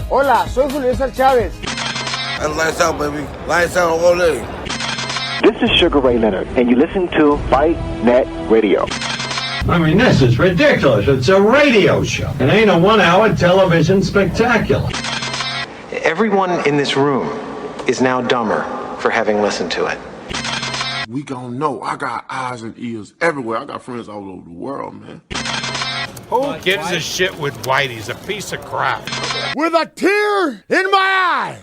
Hola, soy Julio César Chávez. That's lights out, baby. Lights out all day. This is Sugar Ray Leonard, and you listen to Fight Net Radio. I mean, this is ridiculous. It's a radio show. It ain't a one-hour television spectacular. Everyone in this room is now dumber for having listened to it. We gon' know. I got eyes and ears everywhere. I got friends all over the world, man. Who gives a shit with Whitey? He's a piece of crap. With a tear in my eye.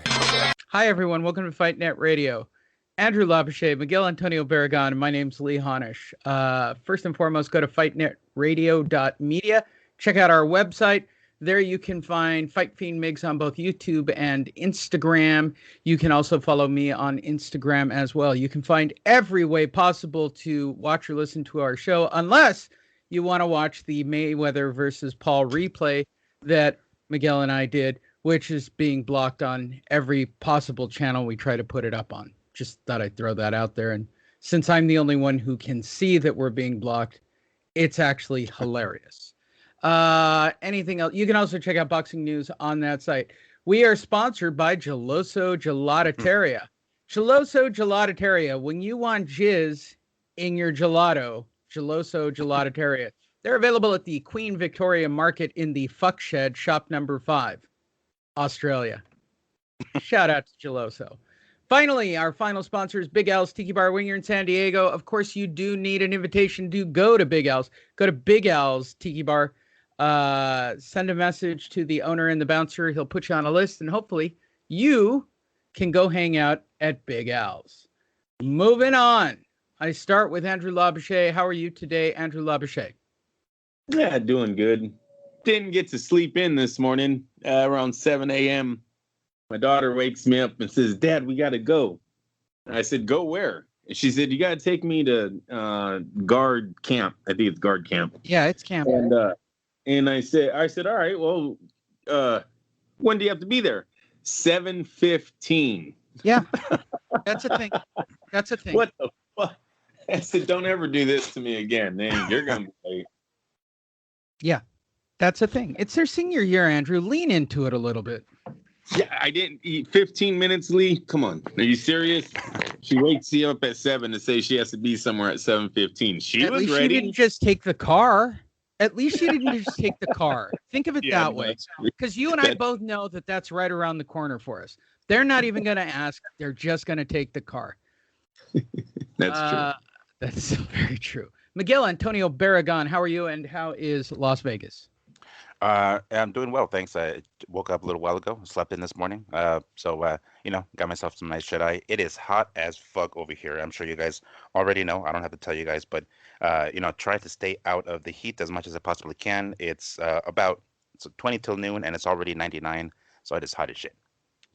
Hi, everyone. Welcome to Fight Net Radio. Andrew Labouche, Miguel Antonio Barragan, and my name's Lee Honish. First and foremost, go to fightnetradio.media. Check out our website. There you can find Fight Fiend Migs on both YouTube and Instagram. You can also follow me on Instagram as well. You can find every way possible to watch or listen to our show, unless you want to watch the Mayweather versus Paul replay that Miguel and I did, which is being blocked on every possible channel we try to put it up on. Just thought I'd throw that out there. And since I'm the only one who can see that we're being blocked, it's actually hilarious. Anything else? You can also check out boxing news on that site. We are sponsored by Geloso Gelatateria. Geloso Gelatateria. When you want jizz in your gelato, Geloso Gelatateria. They're available at the Queen Victoria Market in the Fuck Shed, shop number 5, Australia. Shout out to Geloso. Finally, our final sponsor is Big Al's Tiki Bar when you're in San Diego. Of course, you do need an invitation to go to Big Al's. Go to Big Al's Tiki Bar. Send a message to the owner and the bouncer. He'll put you on a list, and hopefully you can go hang out at Big Al's. Moving on. I start with Andrew Labouche. How are you today, Andrew Labouche? Yeah, doing good. Didn't get to sleep in this morning around 7 a.m. My daughter wakes me up and says, Dad, we got to go. And I said, go where? And she said, you got to take me to guard camp. I think it's guard camp. Yeah, it's camp. And I said, all right, well, when do you have to be there? 7:15. Yeah, that's a thing. That's a thing. What the fuck? I said, don't ever do this to me again. Man, you're going to be late. Yeah, that's a thing. It's their senior year, Andrew. Lean into it a little bit. Yeah, I didn't eat 15 minutes, Lee. Come on. Are you serious? She wakes you up at 7 to say she has to be somewhere at 7:15. She was ready. She didn't just take the car. At least she didn't just take the car. Think of it that way. Because you and I both know that that's right around the corner for us. They're not even going to ask. They're just going to take the car. That's true. That's very true. Miguel Antonio Barragan, how are you and how is Las Vegas? I'm doing well, thanks. I woke up a little while ago, slept in this morning. So got myself some nice shut-eye. It is hot as fuck over here. I'm sure you guys already know. I don't have to tell you guys, but try to stay out of the heat as much as I possibly can. It's about 20 till noon, and it's already 99, so it is hot as shit.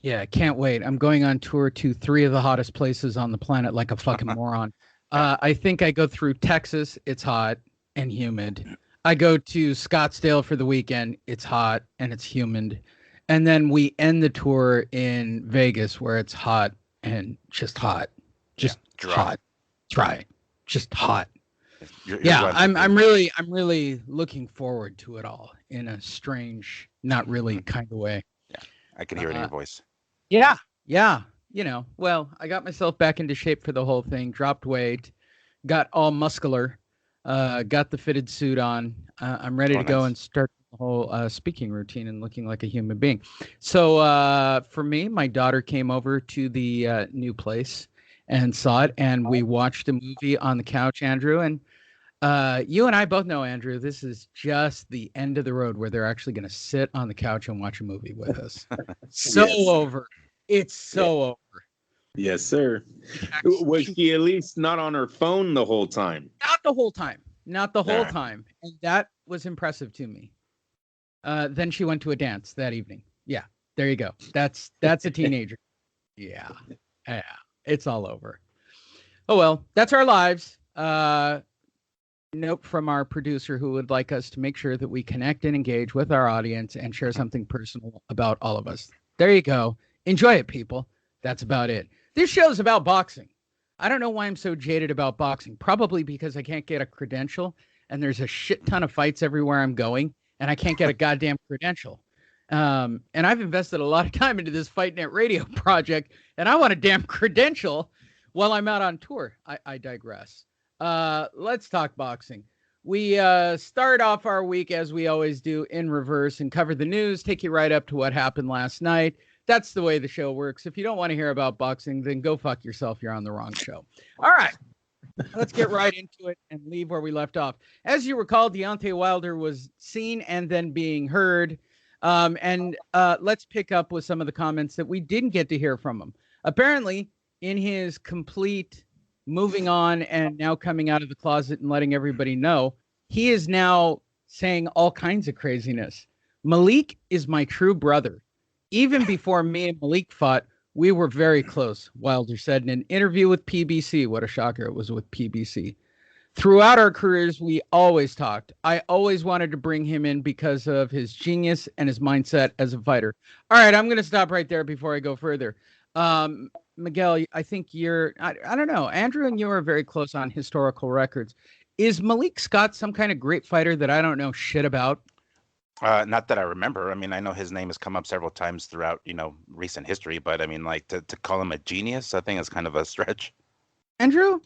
Yeah, can't wait. I'm going on tour to 3 of the hottest places on the planet like a fucking moron. I think I go through Texas. It's hot and humid. I go to Scottsdale for the weekend. It's hot and it's humid. And then we end the tour in Vegas where it's hot and just hot. Just hot. Dry. Just hot. I'm really looking forward to it all in a strange, not really kind of way. Yeah. I can hear it in your voice. Yeah. Well, I got myself back into shape for the whole thing, dropped weight, got all muscular. Got the fitted suit on. I'm ready to go and start the whole speaking routine and looking like a human being. So for me, my daughter came over to the new place and saw it, and we watched a movie on the couch, Andrew. And you and I both know, Andrew, this is just the end of the road where they're actually going to sit on the couch and watch a movie with us. Over. It's so over. Yes, sir. Was she at least not on her phone the whole time? Not the whole time. And that was impressive to me. Then she went to a dance that evening. Yeah, there you go. That's a teenager. Yeah, it's all over. Oh, well, that's our lives. Note from our producer who would like us to make sure that we connect and engage with our audience and share something personal about all of us. There you go. Enjoy it, people. That's about it. This show's about boxing. I don't know why I'm so jaded about boxing. Probably because I can't get a credential and there's a shit ton of fights everywhere I'm going and I can't get a goddamn credential. And I've invested a lot of time into this Fight Net Radio project, and I want a damn credential while I'm out on tour. I digress. Let's talk boxing. We start off our week, as we always do, in reverse and cover the news, take you right up to what happened last night. That's the way the show works. If you don't want to hear about boxing, then go fuck yourself. You're on the wrong show. All right. Let's get right into it and leave where we left off. As you recall, Deontay Wilder was seen and then being heard. Let's pick up with some of the comments that we didn't get to hear from him. Apparently, in his complete moving on and now coming out of the closet and letting everybody know, he is now saying all kinds of craziness. Malik is my true brother. Even before me and Malik fought, we were very close, Wilder said in an interview with PBC. What a shocker it was with PBC. Throughout our careers, we always talked. I always wanted to bring him in because of his genius and his mindset as a fighter. All right, I'm going to stop right there before I go further. Miguel, I think I don't know. Andrew and you are very close on historical records. Is Malik Scott some kind of great fighter that I don't know shit about? Not that I remember. I mean, I know his name has come up several times throughout, recent history, but I mean, like to call him a genius, I think is kind of a stretch. Andrew?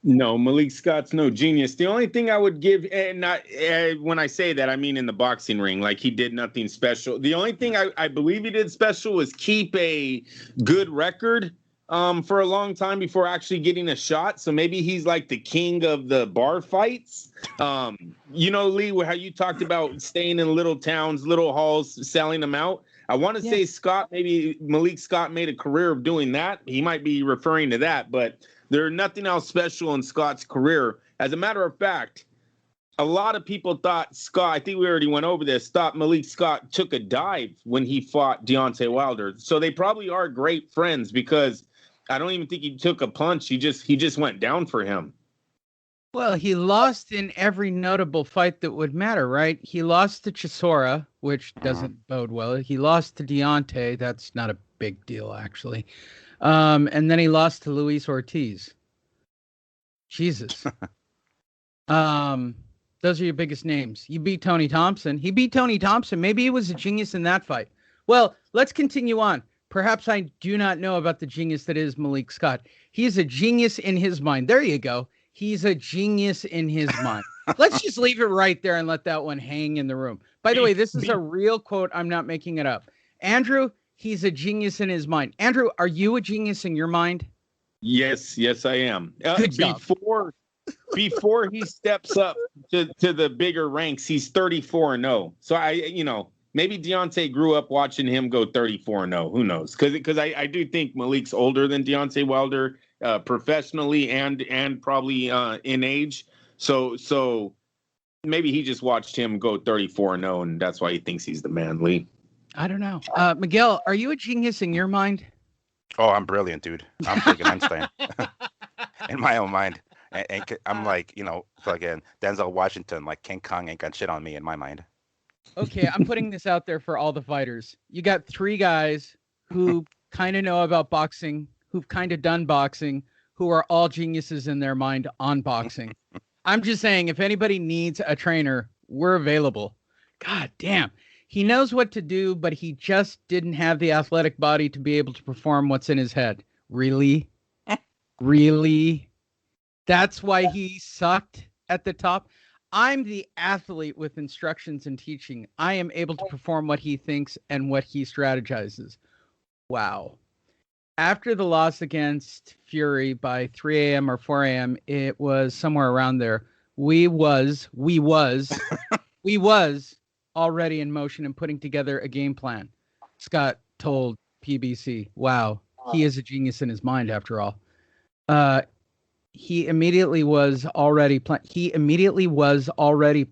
No, Malik Scott's no genius. The only thing I would give, when I say that, I mean in the boxing ring, like he did nothing special. The only thing I believe he did special was keep a good record for a long time before actually getting a shot. So maybe he's like the king of the bar fights. Lee, how you talked about staying in little towns, little halls, selling them out. I want to say maybe Malik Scott made a career of doing that. He might be referring to that, but there's nothing else special in Scott's career. As a matter of fact, a lot of people thought Scott, I think we already went over this, thought Malik Scott took a dive when he fought Deontay Wilder. So they probably are great friends because I don't even think he took a punch. He just went down for him. Well, he lost in every notable fight that would matter, right? He lost to Chisora, which doesn't bode well. He lost to Deontay. That's not a big deal, actually. And then he lost to Luis Ortiz. Jesus. Those are your biggest names. You beat Tony Thompson. He beat Tony Thompson. Maybe he was a genius in that fight. Well, let's continue on. Perhaps I do not know about the genius that is Malik Scott. He's a genius in his mind. There you go. He's a genius in his mind. Let's just leave it right there and let that one hang in the room. By the way, this is a real quote. I'm not making it up. Andrew, he's a genius in his mind. Andrew, are you a genius in your mind? Yes, I am. Good job. Before he steps up to the bigger ranks, he's 34-0. So maybe Deontay grew up watching him go 34-0. Who knows? Because I do think Malik's older than Deontay Wilder professionally and probably in age. So maybe he just watched him go 34-0, and that's why he thinks he's the man, Lee. I don't know. Miguel, are you a genius in your mind? Oh, I'm brilliant, dude. I'm freaking Einstein in my own mind. And I'm like, fucking Denzel Washington, like King Kong ain't got shit on me in my mind. Okay, I'm putting this out there for all the fighters. You got three guys who kind of know about boxing, who've kind of done boxing, who are all geniuses in their mind on boxing. I'm just saying, if anybody needs a trainer, we're available. God damn. He knows what to do, but he just didn't have the athletic body to be able to perform what's in his head. Really? Really? That's why he sucked at the top. I'm the athlete with instructions and teaching. I am able to perform what he thinks and what he strategizes. Wow. After the loss against Fury by 3 a.m. or 4 a.m., it was somewhere around there. We was already in motion and putting together a game plan. Scott told PBC, wow, he is a genius in his mind after all. He immediately was already planning. He immediately was already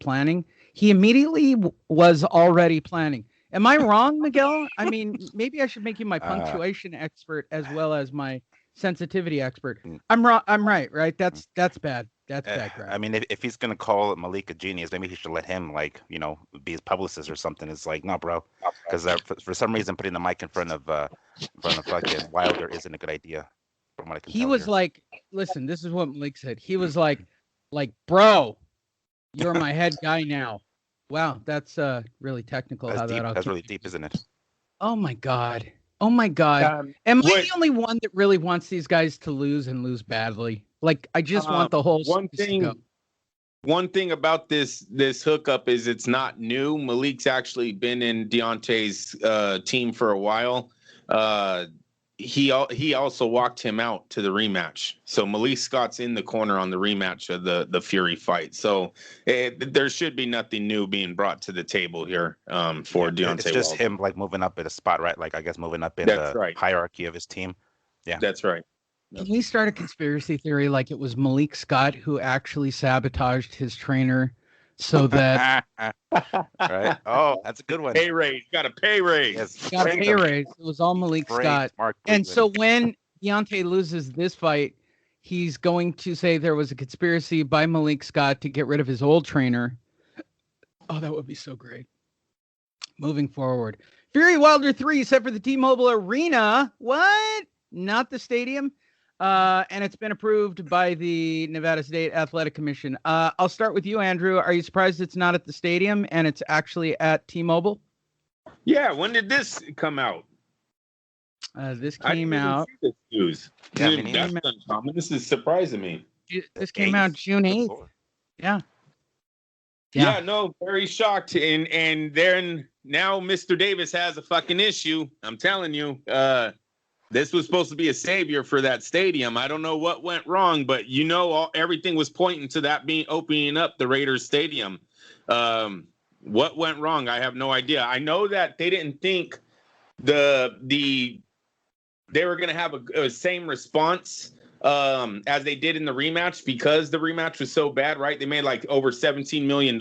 planning. Am I wrong, Miguel? I mean, maybe I should make you my punctuation expert as well as my sensitivity expert. I'm wrong. I'm right? That's bad. That's bad. I mean, if he's gonna call Malik a genius, maybe he should let him be his publicist or something. It's like, no, bro, because for some reason putting the mic in front of fucking Wilder isn't a good idea. From what I can he tell was here. like, listen, this is what Malik said. He was like, bro, you're my head guy now. Wow, that's really technical. That's how deep. that all That's came really deep, isn't it? Oh my god. Oh my god. Am I the only one that really wants these guys to lose and lose badly? Like, I just want the whole one series to go. thing. One thing about this hookup is it's not new. Malik's actually been in Deontay's team for a while. He also walked him out to the rematch. So Malik Scott's in the corner on the rematch of the Fury fight. So there should be nothing new being brought to the table here for Deontay. It's just Wilder. him like moving up in a spot, right? Like I guess moving up in That's the right. hierarchy of his team. Yeah, that's right. Can we start a conspiracy theory like it was Malik Scott who actually sabotaged his trainer so that right? Oh, that's a good one. Pay raise. Got a pay raise. Yes. got a pay raise? It was all Malik Great, Scott. Mark And Cleveland. so when Deontay loses this fight, he's going to say there was a conspiracy by Malik Scott to get rid of his old trainer. Oh, that would be so great. Moving forward. Fury Wilder 3 set for the T-Mobile Arena. What? Not the stadium? And it's been approved by the Nevada State Athletic Commission. I'll start with you, Andrew. Are you surprised it's not at the stadium and it's actually at T-Mobile? Yeah. When did this come out? This I came didn't even out. see this news. Yeah, Dude, me that's neither. uncommon. This is surprising me. This came out June 8th. Yeah. Yeah, no, very shocked. And then now Mr. Davis has a fucking issue. I'm telling you, this was supposed to be a savior for that stadium. I don't know what went wrong, but everything was pointing to that being opening up the Raiders stadium. What went wrong? I have no idea. I know that they didn't think they were going to have a same response as they did in the rematch because the rematch was so bad, right? They made like over $17 million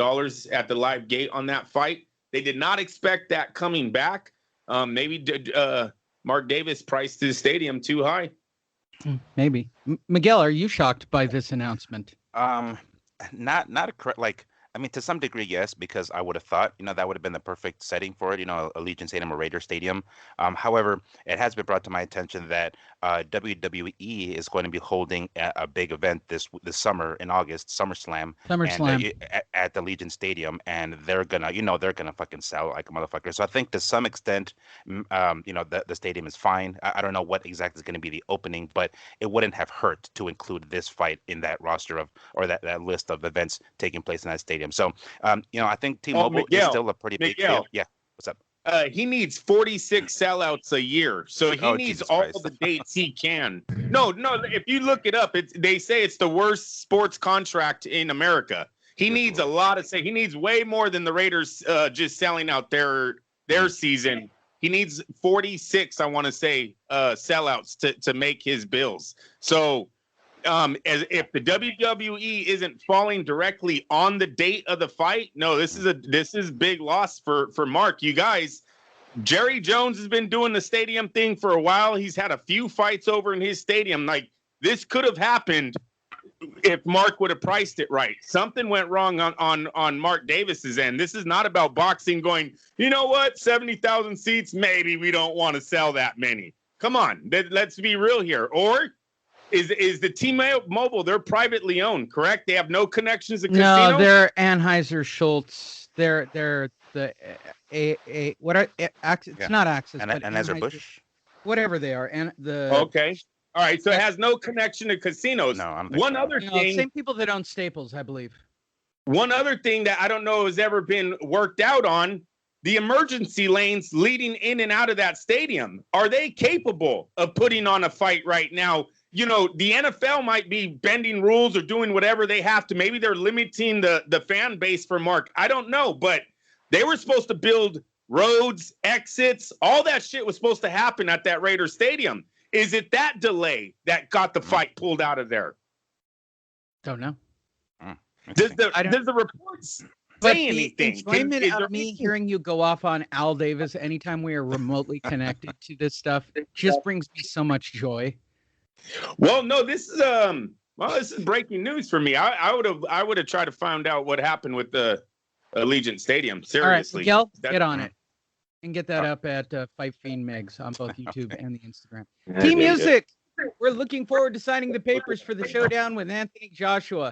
at the live gate on that fight. They did not expect that coming back. Maybe Mark Davis priced his stadium too high. Maybe. Miguel, are you shocked by this announcement? Not a correct like. I mean, to some degree, yes, because I would have thought, that would have been the perfect setting for it, Allegiant Stadium or Raider Stadium. However, it has been brought to my attention that WWE is going to be holding a big event this summer in August, SummerSlam. SummerSlam. At the Allegiant Stadium, and they're gonna fucking sell like a motherfucker. So I think to some extent, the stadium is fine. I don't know what exactly is going to be the opening, but it wouldn't have hurt to include this fight in that roster or that list of events taking place in that stadium. So, I think T-Mobile is still a pretty big deal. Yeah. What's up? He needs 46 sellouts a year. So he needs Jesus all Christ. the dates he can. No, if you look it up, they say it's the worst sports contract in America. He needs a lot of he needs way more than the Raiders just selling out their season. He needs 46, I want to say, sellouts to make his bills. So as if the WWE isn't falling directly on the date of the fight, no, this is big loss for Mark. You guys, Jerry Jones has been doing the stadium thing for a while. He's had a few fights over in his stadium. Like, this could have happened if Mark would have priced it right. Something went wrong on Mark Davis's end. This is not about boxing going, you know what, 70,000 seats, maybe we don't want to sell that many. Come on, let's be real here. Or is the T-Mobile, they're privately owned, correct? They have no connections to casinos? No, they're Anheuser-Schultz. They're the it's not Axis, And but Anheuser-Busch? whatever they are. And the Okay. All right, so it has no connection to casinos. No, I don't think One so. other thing, same people that own Staples, I believe. one other thing that I don't know has ever been worked out on, the emergency lanes leading in and out of that stadium. Are they capable of putting on a fight right now? The NFL might be bending rules or doing whatever they have to. Maybe they're limiting the fan base for Mark. I don't know, but they were supposed to build roads, exits, all that shit was supposed to happen at that Raider Stadium. Is it that delay that got the fight pulled out of there? Don't know. Does the reports But say the anything? enjoyment Is there of me anything- hearing you go off on Al Davis anytime we are remotely connected to this stuff just brings me so much joy. Well, no, this is breaking news for me. I would have tried to find out what happened with the Allegiant Stadium. Seriously, All right, Miguel, That- get on it and get that up at Fight Fiend Megs on both YouTube and the Instagram. Yeah, Team yeah, yeah. Music. We're looking forward to signing the papers for the showdown with Anthony Joshua.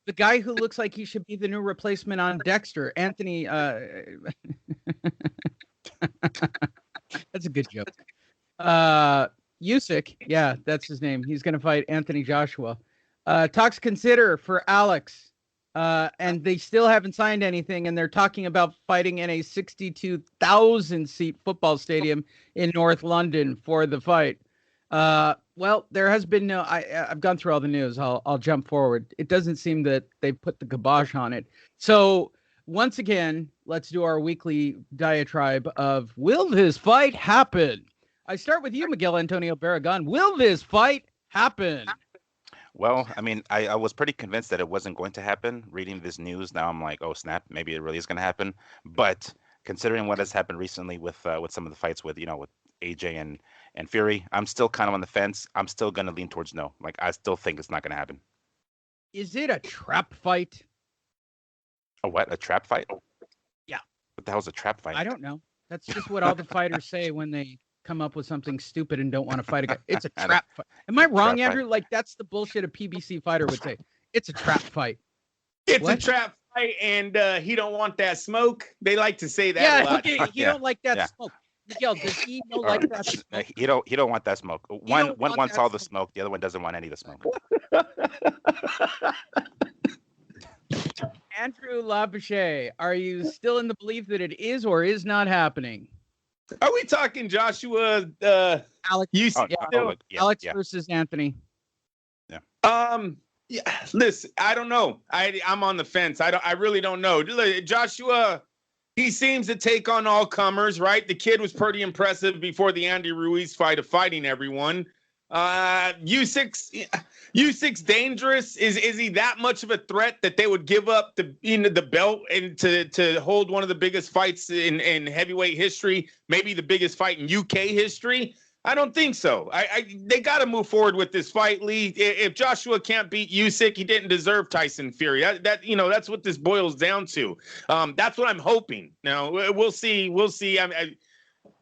the guy who looks like he should be the new replacement on Dexter, Anthony. That's a good joke. Usyk, yeah, that's his name. He's going to fight Anthony Joshua. Talks consider for Alex, and they still haven't signed anything, and they're talking about fighting in a 62,000 seat football stadium in North London for the fight. Well, there has been no. I've gone through all the news. I'll jump forward. It doesn't seem that they've put the kibosh on it. So once again, let's do our weekly diatribe of will this fight happen? I start with you, Miguel Antonio Barragan. Will this fight happen? Well, I mean, I was pretty convinced that it wasn't going to happen. Reading this news now, I'm like, oh snap, maybe it really is going to happen. But considering what has happened recently with some of the fights with with AJ and Fury, I'm still kind of on the fence. I'm still going to lean towards no. Like, I still think it's not going to happen. Is it a trap fight? A what? A trap fight? Yeah. What the hell's a trap fight? I don't know. That's just what all the fighters say when they come up with something stupid and don't want to fight again. It's a trap fight. Am I wrong, Andrew? Fight. Like, that's the bullshit a PBC fighter would say. It's a trap fight. It's a trap fight, and he don't want that smoke. They like to say that a lot. Okay, he don't like that smoke. Miguel, does he don't like that smoke? He don't want that smoke. One wants all the smoke. The other one doesn't want any of the smoke. Andrew Labouche, are you still in the belief that it is or is not happening? Are we talking Joshua? Alex, Alex versus Anthony. Yeah. Yeah. Listen, I don't know. I'm on the fence. I really don't know. Joshua, he seems to take on all comers, right? The kid was pretty impressive before the Andy Ruiz fight of fighting everyone. Usyk's dangerous. Is he that much of a threat that they would give up the belt and to hold one of the biggest fights in heavyweight history, maybe the biggest fight in UK history? I don't think so. They got to move forward with this fight, Lee. If Joshua can't beat Usyk, he didn't deserve Tyson Fury. That's what this boils down to. That's what I'm hoping. Now we'll see.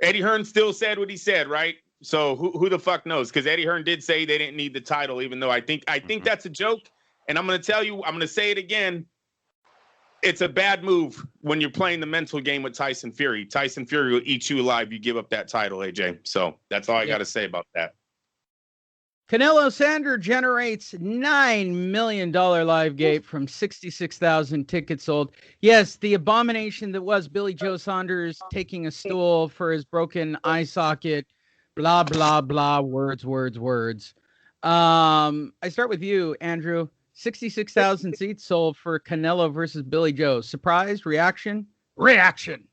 Eddie Hearn still said what he said, right? So who the fuck knows? Because Eddie Hearn did say they didn't need the title, even though I think that's a joke. And I'm going to tell you, I'm going to say it again. It's a bad move when you're playing the mental game with Tyson Fury. Tyson Fury will eat you alive. You give up that title, AJ. So that's all I got to say about that. Canelo Sanders generates $9 million live gate from 66,000 tickets sold. Yes, the abomination that was Billy Joe Saunders taking a stool for his broken eye socket. Blah, blah, blah, words. I start with you, Andrew. 66,000 seats sold for Canelo versus Billy Joe. Surprise, reaction? Reaction.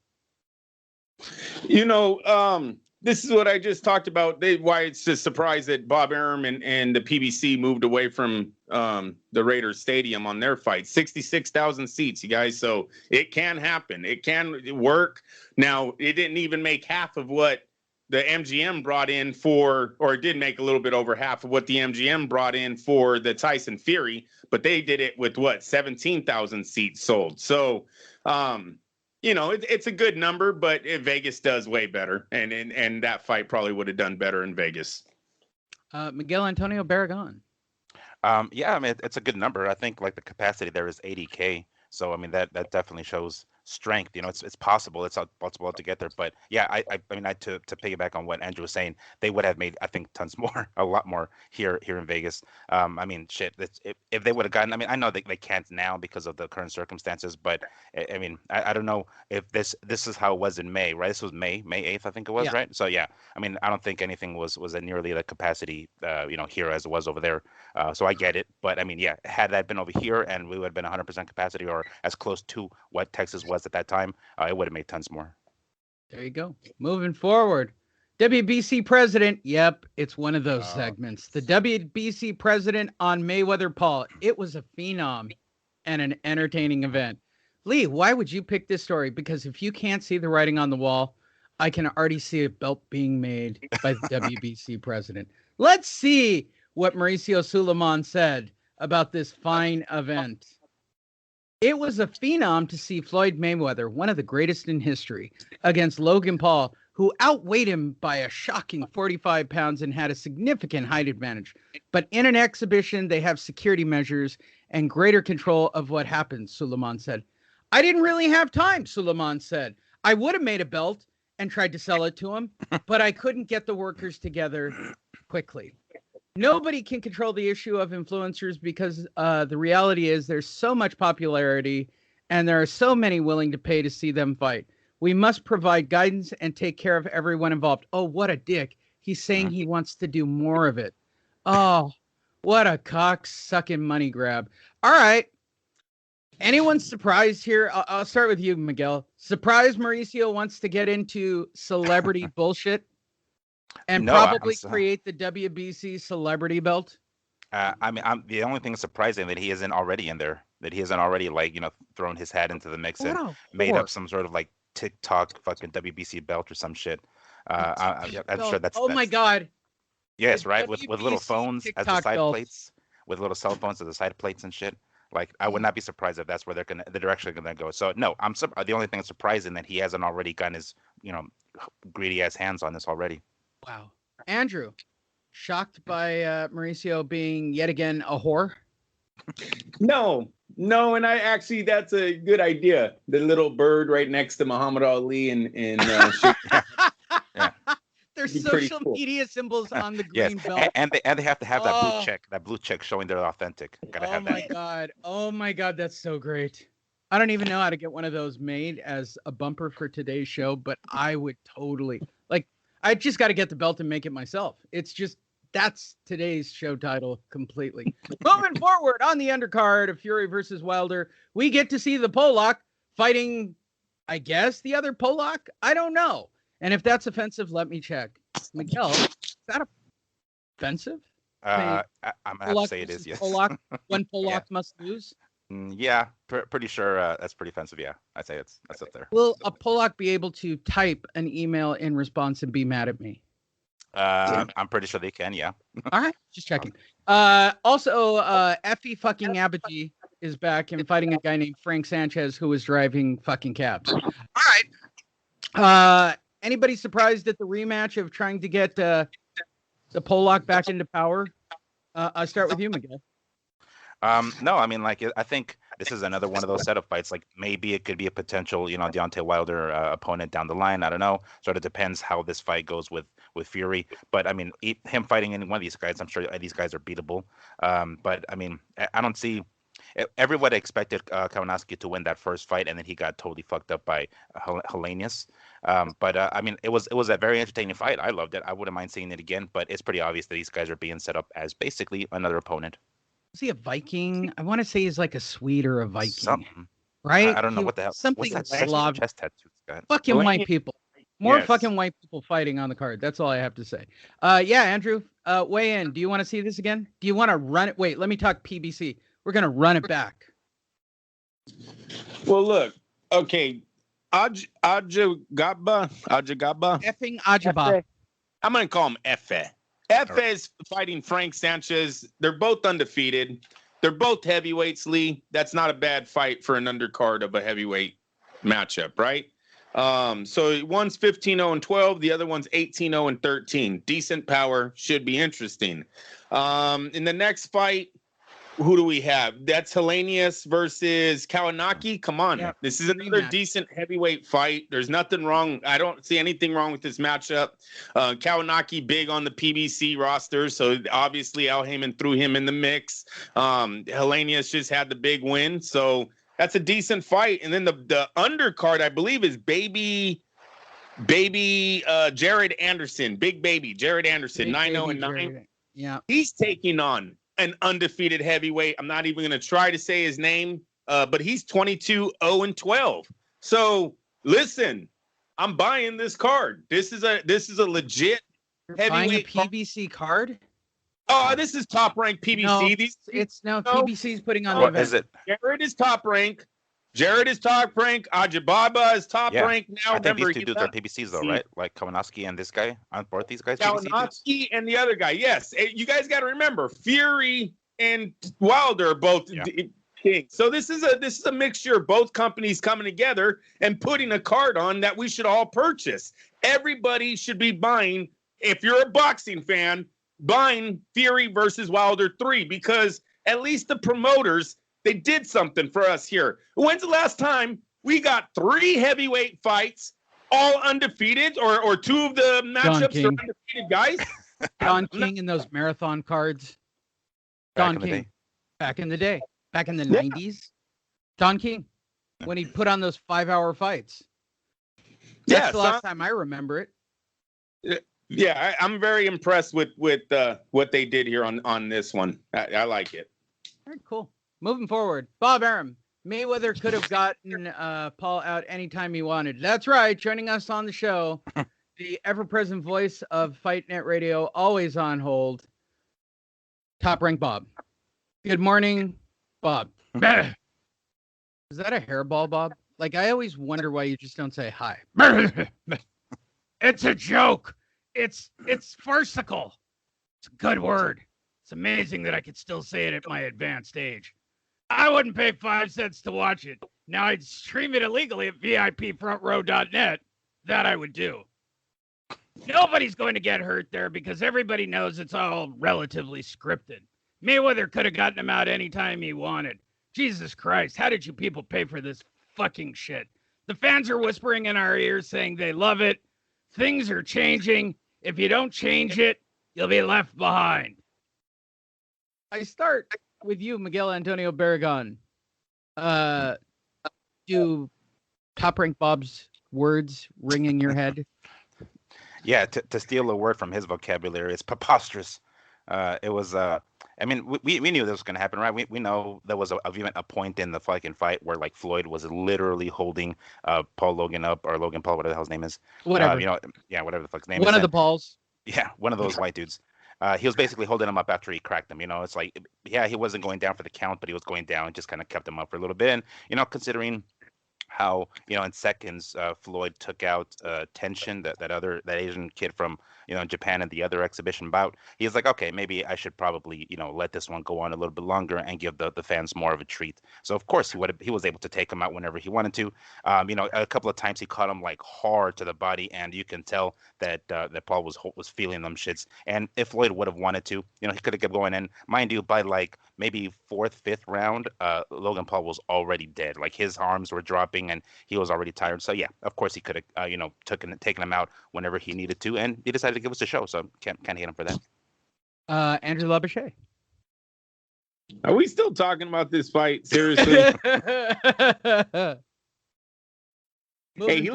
This is what I just talked about. Why it's a surprise that Bob Arum and the PBC moved away from the Raiders Stadium on their fight. 66,000 seats, you guys. So it can happen. It can work. Now, it didn't even make half of what the MGM brought in or it did make a little bit over half of what the MGM brought in for the Tyson Fury, but they did it with 17,000 seats sold. So, it's a good number, but Vegas does way better. And that fight probably would have done better in Vegas. Miguel Antonio Barragan. Yeah, I mean, it's a good number. I think like the capacity there is 80K. So, I mean, that definitely shows strength. It's possible. It's possible to get there. But yeah, I mean, to piggyback on what Andrew was saying, they would have made, I think, tons more, a lot more here in Vegas. I mean, shit. If they would have gotten, I mean, I know they can't now because of the current circumstances, but I mean, I don't know if this is how it was in May, right? This was May 8th, I think it was, yeah. Right? So yeah, I mean, I don't think anything was at nearly the capacity, here as it was over there. So I get it, but I mean, yeah, had that been over here and we would have been 100% capacity or as close to what Texas was at that time, it would have made tons more. There you go. Moving forward. WBC president. Yep, it's one of those segments. The WBC president on Mayweather Paul. It was a phenom and an entertaining event. Lee, why would you pick this story? Because if you can't see the writing on the wall, I can already see a belt being made by the WBC president. Let's see what Mauricio Suleiman said about this fine event. It was a phenom to see Floyd Mayweather, one of the greatest in history, against Logan Paul, who outweighed him by a shocking 45 pounds and had a significant height advantage. But in an exhibition, they have security measures and greater control of what happens, Suleiman said. I didn't really have time, Suleiman said. I would have made a belt and tried to sell it to him, but I couldn't get the workers together quickly. Nobody can control the issue of influencers because the reality is there's so much popularity and there are so many willing to pay to see them fight. We must provide guidance and take care of everyone involved. Oh, what a dick. He's saying he wants to do more of it. Oh, what a cock-sucking money grab. All right. Anyone surprised here? I'll start with you, Miguel. Surprised Mauricio wants to get into celebrity bullshit and probably create the WBC celebrity belt? I mean, the only thing surprising that he isn't already in there, that he hasn't already, like, you know, thrown his hat into the mix and made up some sort of like TikTok fucking WBC belt or some shit. I'm sure that's. Oh my God. Yes, The right. With little WBC phones as the TikTok side belt. plates, with little cell phones as the side plates and shit. Like, I would not be surprised if that's where the direction they're gonna go. So no, the only thing that's surprising that he hasn't already gotten his, you know, greedy ass hands on this already. Wow. Andrew, shocked by Mauricio being yet again a whore? No, and that's a good idea. The little bird right next to Muhammad Ali and There's Be pretty social cool. media symbols on the Yes, green belt. and they have to have Oh. that blue check showing they're authentic. Gotta Oh have my that. God. Oh my God. That's so great. I don't even know how to get one of those made as a bumper for today's show, but I would totally I just got to get the belt and make it myself. It's just, that's today's show title completely. Moving forward on the undercard of Fury versus Wilder, we get to see the Polak fighting, I guess, the other Polak. I don't know. And if that's offensive, let me check. Miguel, is that offensive? I'm gonna have to Polak say it is. versus Yes. Polak, when Polak must lose. Yeah, pretty sure that's pretty offensive. Yeah, I'd say that's up there. Will a Polak be able to type an email in response and be mad at me? I'm pretty sure they can. Yeah. All right, just checking. Also, Effie fucking Abaji is back and fighting a guy named Frank Sanchez who was driving fucking cabs. All right. Anybody surprised at the rematch of trying to get the Polak back into power? I'll start with you, Miguel. No, I mean, like, I think this is another one of those setup fights. Like, maybe it could be a potential, you know, Deontay Wilder opponent down the line. I don't know. Sort of depends how this fight goes with Fury. But I mean, him fighting any one of these guys, I'm sure these guys are beatable. But I mean, I don't see. Everybody expected Kalinowski to win that first fight, and then he got totally fucked up by Helenius. But I mean, it was a very entertaining fight. I loved it. I wouldn't mind seeing it again. But it's pretty obvious that these guys are being set up as basically another opponent. Is he a Viking? I want to say he's like a Swede or a Viking. Something. Right? I don't know what the hell. Something What's that Slav. chest tattoo got? Fucking white people. More Yes. fucking white people fighting on the card. That's all I have to say. Yeah, Andrew, weigh in. Do you want to see this again? Do you want to run it? Wait, let me talk PBC. We're going to run it back. Well, look, okay, Ajagaba. Effing Ajaba. I'm gonna call him Efe. Efe is fighting Frank Sanchez. They're both undefeated. They're both heavyweights, Lee. That's not a bad fight for an undercard of a heavyweight matchup, right? So one's 15-0-12, the other one's 18-0-13. Decent power, should be interesting. In the next fight, who do we have? That's Helenius versus Kalinowski. Come on. Yep. This is another Rematch. decent heavyweight fight. There's nothing wrong. I don't see anything wrong with this matchup. Kalinowski big on the PBC roster, so obviously Al Heyman threw him in the mix. Helenius just had the big win, so that's a decent fight. And then the undercard, I believe, is baby Jared Anderson. Big baby Jared Anderson, 9-0-9. Yeah. He's taking on an undefeated heavyweight. I'm not even going to try to say his name, but he's 22-0-12. So listen, I'm buying this card. This is a legit Buying a heavyweight. PBC card? Oh, this is top ranked PBC. No, These It's no, No. PBC's putting on the What event. is it? Jared is top rank. Ajibaba is top Yeah. rank now. I think Remember, these two he dudes are left PBCs though, See. right? Like Kalinowski and this guy. Aren't both these guys PBC dudes? Kalinowski and the other guy. Yes, you guys got to remember, Fury and Wilder are both. Yeah. King. So this is a mixture of both companies coming together and putting a card on that we should all purchase. Everybody should be buying, if you're a boxing fan, buying Fury versus Wilder 3, because at least the promoters, they did something for us here. When's the last time we got 3 heavyweight fights, all undefeated, or 2 of the matchups are undefeated guys? Don King in those marathon cards. Don King. Back in the day. Back in the 90s. Don King. When he put on those 5-hour fights. That's the last time I remember it. Yeah, I'm very impressed with what they did here on this one. I like it. All right, cool. Moving forward. Bob Arum. Mayweather could have gotten Paul out anytime he wanted. That's right. Joining us on the show, the ever-present voice of Fight Net Radio, always on hold, Top Rank Bob. Good morning, Bob. Is that a hairball, Bob? Like, I always wonder why you just don't say hi. It's a joke. It's farcical. It's a good word. It's amazing that I could still say it at my advanced age. I wouldn't pay 5 cents to watch it. Now I'd stream it illegally at VIPfrontrow.net. That I would do. Nobody's going to get hurt there because everybody knows it's all relatively scripted. Mayweather could have gotten him out anytime he wanted. Jesus Christ, how did you people pay for this fucking shit? The fans are whispering in our ears saying they love it. Things are changing. If you don't change it, you'll be left behind. I start with you, Miguel Antonio Barragan. Do Top Rank Bob's words ring in your head? Yeah, to steal a word from his vocabulary, it's preposterous. It was, I mean, we knew this was going to happen, right? We know there was a point in the fucking fight where, like, Floyd was literally holding Paul Logan up, or Logan Paul, whatever the hell his name is. Whatever. Whatever the fuck's name is. One of the Pauls. Yeah, one of those white dudes. He was basically holding him up after he cracked him. It's like, yeah, he wasn't going down for the count, but he was going down and just kind of kept him up for a little bit. And, considering how, in seconds, Floyd took out Tension, that Asian kid from, Japan, and the other exhibition bout, he was like, okay, maybe I should probably, let this one go on a little bit longer and give the fans more of a treat. So of course he was able to take him out whenever he wanted to. A couple of times he caught him like hard to the body, and you can tell that Paul was feeling them shits. And if Floyd would have wanted to, he could have kept going. And mind you, by like maybe 4th, 5th round, Logan Paul was already dead. Like, his arms were dropping and he was already tired. So yeah, of course he could have taken him out whenever he needed to, and he decided to give us a show. So can't hate him for that. Andrew Labouche. Are we still talking about this fight? Seriously? Hey,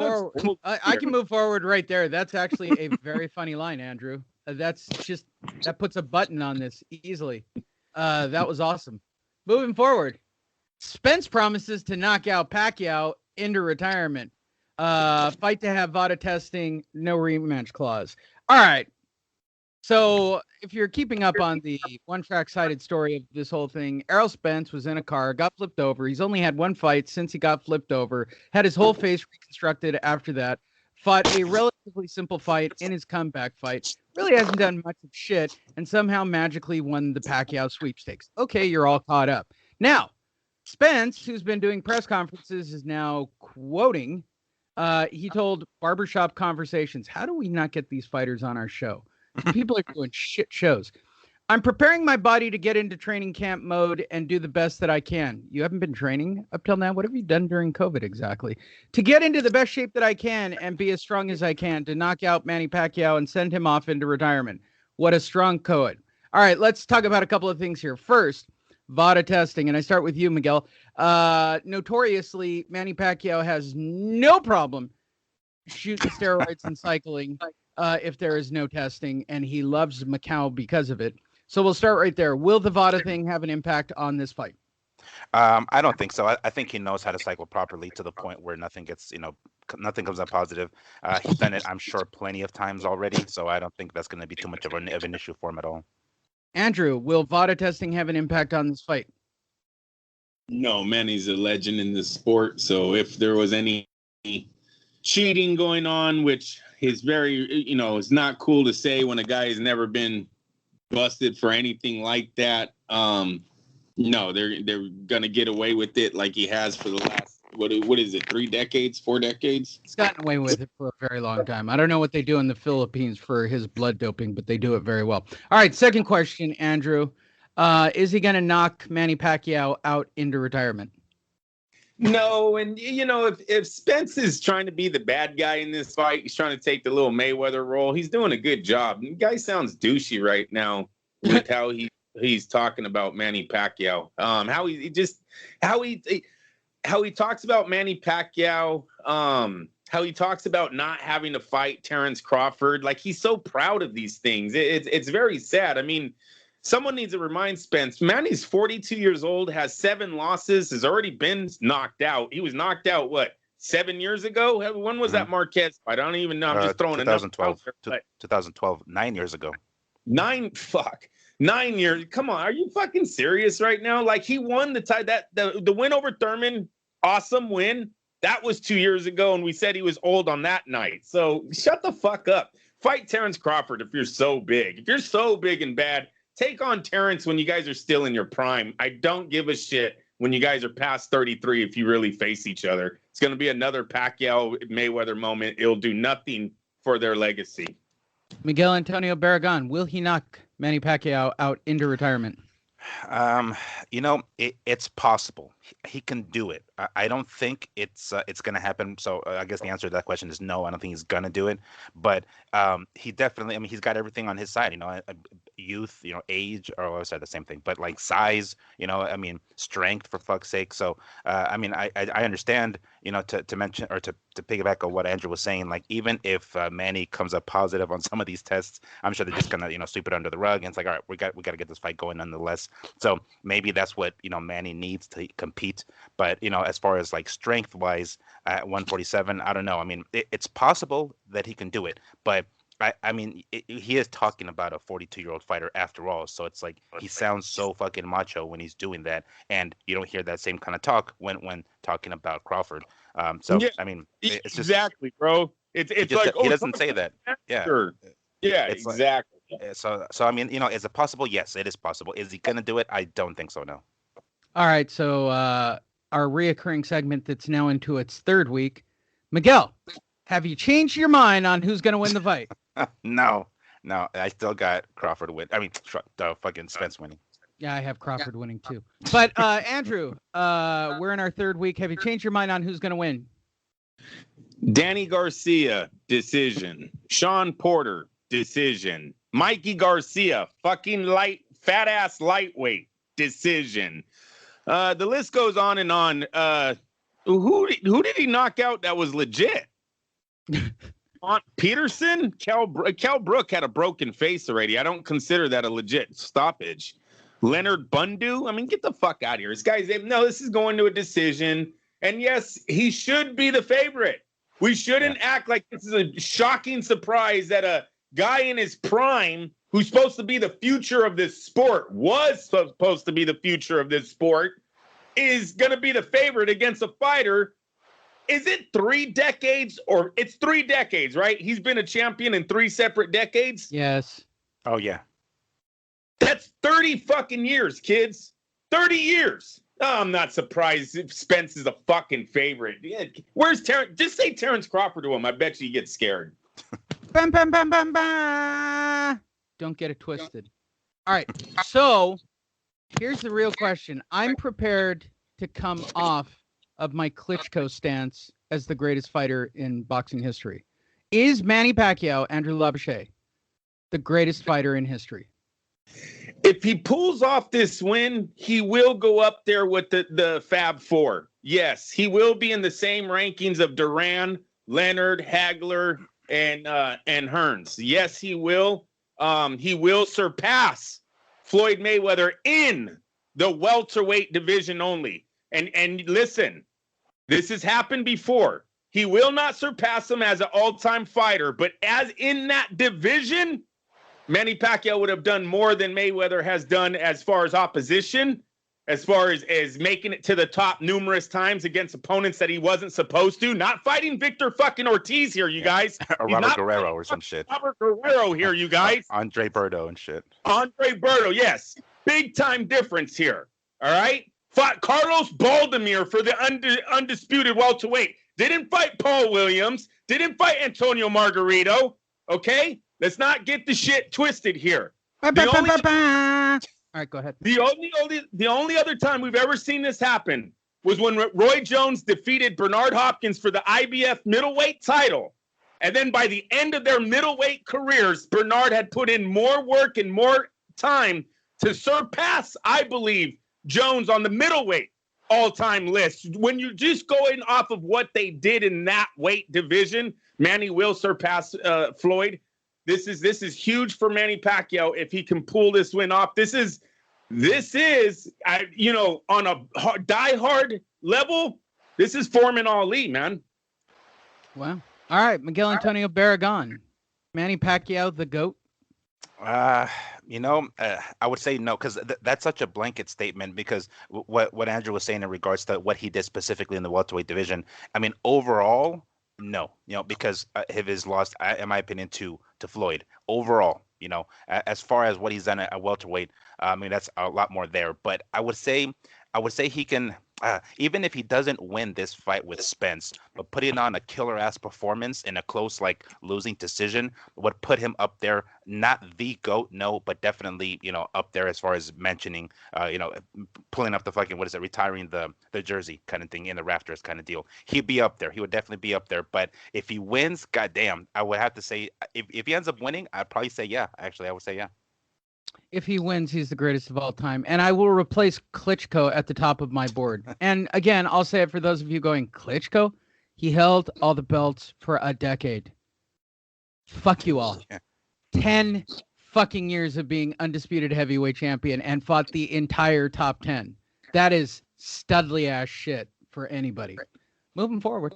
I can move forward right there. That's actually a very funny line, Andrew. That puts a button on this easily. That was awesome. Moving forward, Spence promises to knock out Pacquiao into retirement. Fight to have VADA testing, no rematch clause. All right. So if you're keeping up on the one-track sided story of this whole thing, Errol Spence was in a car, got flipped over. He's only had one fight since he got flipped over, had his whole face reconstructed after that, fought a relatively simple fight in his comeback fight, really hasn't done much of shit, and somehow magically won the Pacquiao sweepstakes. Okay, you're all caught up. Now, Spence, who's been doing press conferences, is now quoting. He told Barbershop Conversations, how do we not get these fighters on our show? People are doing shit shows. I'm preparing my body to get into training camp mode and do the best that I can. You haven't been training up till now? What have you done during COVID exactly? To get into the best shape that I can and be as strong as I can to knock out Manny Pacquiao and send him off into retirement. What a strong code. All right, let's talk about a couple of things here. First, VADA testing, and I start with you, Miguel. Notoriously, Manny Pacquiao has no problem shooting steroids and cycling if there is no testing, and he loves Macau because of it. So we'll start right there. Will the VADA thing have an impact on this fight? I don't think so. I think he knows how to cycle properly to the point where nothing comes up positive. He's done it, I'm sure, plenty of times already, so I don't think that's going to be too much of an issue for him at all. Andrew, will VADA testing have an impact on this fight? No, Manny's a legend in this sport, so if there was any cheating going on, which is very, it's not cool to say when a guy has never been busted for anything like that. No, they're gonna get away with it like he has for the last what is it, 3 decades, 4 decades? He's gotten away with it for a very long time. I don't know what they do in the Philippines for his blood doping, but they do it very well. All right, second question, Andrew. Is he gonna knock Manny Pacquiao out into retirement? No, and if Spence is trying to be the bad guy in this fight, he's trying to take the little Mayweather role. He's doing a good job. The guy sounds douchey right now with how he's talking about Manny Pacquiao. How he talks about Manny Pacquiao. How he talks about not having to fight Terrence Crawford. Like, he's so proud of these things. It's very sad. I mean, someone needs to remind Spence, Manny's 42 years old, has 7 losses, has already been knocked out. He was knocked out, 7 years ago? When was that Marquez fight? I don't even know. I'm just throwing 2012. 2012, 9 years ago. 9 years. Come on, are you fucking serious right now? Like, he won the win over Thurman, awesome win. That was 2 years ago, and we said he was old on that night. So shut the fuck up. Fight Terrence Crawford if you're so big. If you're so big and bad, take on Terrence when you guys are still in your prime. I don't give a shit when you guys are past 33 if you really face each other. It's going to be another Pacquiao-Mayweather moment. It'll do nothing for their legacy. Miguel Antonio Barragan, will he knock Manny Pacquiao out into retirement? It's possible. He can do it. I don't think it's going to happen. So I guess the answer to that question is no. I don't think he's going to do it. But he definitely. I mean, he's got everything on his side. Youth. Age. Or I said the same thing. But like size. I mean, strength for fuck's sake. So I mean, I understand. To mention or to piggyback on what Andrew was saying. Like, even if Manny comes up positive on some of these tests, I'm sure they're just gonna sweep it under the rug. And it's like, all right, we got to get this fight going nonetheless. So maybe that's what Manny needs to compete. But as far as like strength wise at 147, I don't know. I mean, it's possible that he can do it, but I mean, he is talking about a 42-year-old fighter after all. So it's like he sounds so fucking macho when he's doing that, and you don't hear that same kind of talk when talking about Crawford. So yeah, I mean, it's just exactly, bro. It's like he doesn't say that. Yeah, sure. Yeah, exactly. So I mean, is it possible? Yes, it is possible. Is he gonna do it? I don't think so. No. All right, so our reoccurring segment that's now into its 3rd week, Miguel, have you changed your mind on who's gonna win the fight? No, I still got Crawford win. I mean, fucking Spence winning. Yeah, I have Crawford winning too. But Andrew, we're in our 3rd week. Have you changed your mind on who's going to win? Danny Garcia, decision. Sean Porter, decision. Mikey Garcia, fucking fat ass lightweight, decision. The list goes on and on. Who did he knock out that was legit? Peterson? Kel Brook had a broken face already. I don't consider that a legit stoppage. Leonard Bundu? I mean, get the fuck out of here. This is going to a decision. And yes, he should be the favorite. We shouldn't act like this is a shocking surprise that a guy in his prime who's supposed to be the future of this sport, was supposed to be the future of this sport, is going to be the favorite against a fighter. Is it 3 decades or it's 3 decades, right? He's been a champion in 3 separate decades. Yes. Oh, yeah. That's 30 fucking years, kids. 30 years. Oh, I'm not surprised if Spence is a fucking favorite. Yeah. Where's Terrence? Just say Terrence Crawford to him. I bet you he gets scared. Bam, bam, bam, bam, bam. Don't get it twisted. All right. So here's the real question. I'm prepared to come off of my Klitschko stance as the greatest fighter in boxing history. Is Manny Pacquiao, Andrew Labouche, the greatest fighter in history? If he pulls off this win, he will go up there with the Fab Four. Yes, he will be in the same rankings of Duran, Leonard, Hagler, and Hearns. Yes, he will. He will surpass Floyd Mayweather in the welterweight division only. And listen, this has happened before. He will not surpass him as an all-time fighter, but as in that division, Manny Pacquiao would have done more than Mayweather has done as far as opposition, as far as making it to the top numerous times against opponents that he wasn't supposed to. Not fighting Victor fucking Ortiz here, you guys. Or Robert Guerrero or some shit. Robert Guerrero here, you guys. Andre Berto and shit. Andre Berto, yes. Big time difference here. All right, fought Carlos Baldemir for the undisputed welterweight. Didn't fight Paul Williams. Didn't fight Antonio Margarito. Okay, let's not get the shit twisted here. All right, go ahead. The only other time we've ever seen this happen was when Roy Jones defeated Bernard Hopkins for the IBF middleweight title. And then by the end of their middleweight careers, Bernard had put in more work and more time to surpass, I believe, Jones on the middleweight all-time list. When you're just going off of what they did in that weight division, Manny will surpass Floyd. This is huge for Manny Pacquiao if he can pull this win off. This is on a die-hard level, this is Foreman Ali, man. Wow. All right, Miguel Antonio Barragan. Manny Pacquiao, the GOAT? I would say no, because that's such a blanket statement, because what Andrew was saying in regards to what he did specifically in the welterweight division, I mean, overall, no, because of his loss, in my opinion, to Floyd. Overall, as far as what he's done at welterweight, I mean, that's a lot more there. But I would say he can, even if he doesn't win this fight with Spence, but putting on a killer ass performance in a close, losing decision would put him up there. Not the GOAT, no, but definitely, up there as far as mentioning, pulling up the fucking, retiring the jersey kind of thing in the rafters kind of deal. He'd be up there. He would definitely be up there. But if he wins, goddamn, I would have to say, if he ends up winning, I'd probably say yeah. Actually, I would say yeah. If he wins, he's the greatest of all time. And I will replace Klitschko at the top of my board. And again, I'll say it for those of you going, Klitschko? He held all the belts for a decade. Fuck you all. 10 fucking years of being undisputed heavyweight champion and fought the entire top 10. That is studly ass shit for anybody. Moving forward.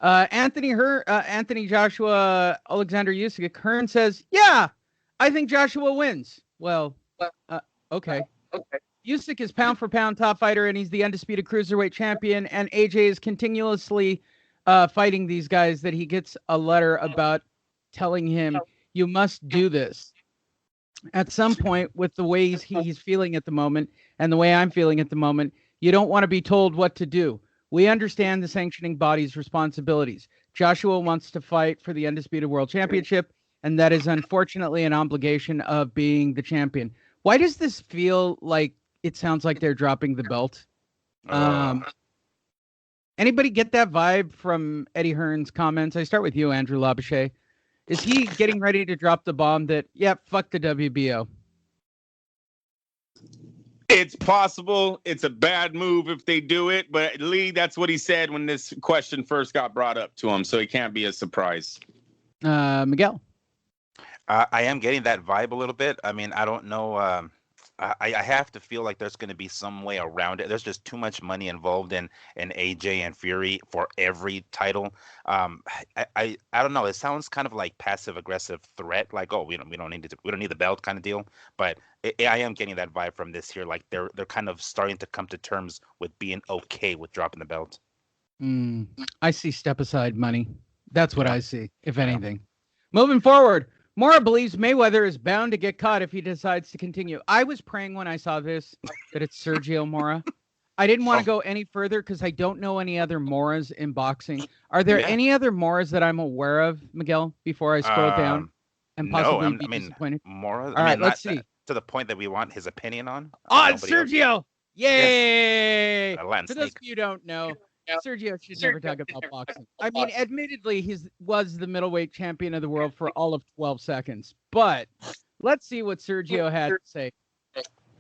Anthony Joshua, Alexander Usyk, Hearn says, yeah, I think Joshua wins. Well, okay. Usyk is pound for pound top fighter, and he's the undisputed cruiserweight champion. And AJ is continuously fighting these guys that he gets a letter about telling him, you must do this. At some point, with the way he's feeling at the moment and the way I'm feeling at the moment, you don't want to be told what to do. We understand the sanctioning body's responsibilities. Joshua wants to fight for the undisputed world championship, and that is unfortunately an obligation of being the champion. Why does this feel like it sounds like they're dropping the belt? Anybody get that vibe from Eddie Hearn's comments? I start with you, Andrew Labouche. Is he getting ready to drop the bomb that, fuck the WBO? It's possible. It's a bad move if they do it. But Lee, that's what he said when this question first got brought up to him. So it can't be a surprise. Miguel? I am getting that vibe a little bit. I mean, I don't know. I have to feel like there's going to be some way around it. There's just too much money involved in AJ and Fury for every title. I don't know. It sounds kind of like passive aggressive threat, like, oh, we don't need the belt kind of deal. But I am getting that vibe from this here. Like they're kind of starting to come to terms with being okay with dropping the belt. I see step aside money. That's what I see, if anything. Moving forward. Mora believes Mayweather is bound to get caught if he decides to continue. I was praying when I saw this that it's Sergio Mora. I didn't want to go any further because I don't know any other Moras in boxing. Are there any other Moras that I'm aware of, Miguel, before I scroll down and possibly be disappointed? Mora? All right, let's see. To the point that we want his opinion on? It's Sergio! Else. Yay! Yes. For those of you who don't know, Sergio should never talk about boxing. I mean, admittedly, he was the middleweight champion of the world for all of 12 seconds. But let's see what Sergio had to say.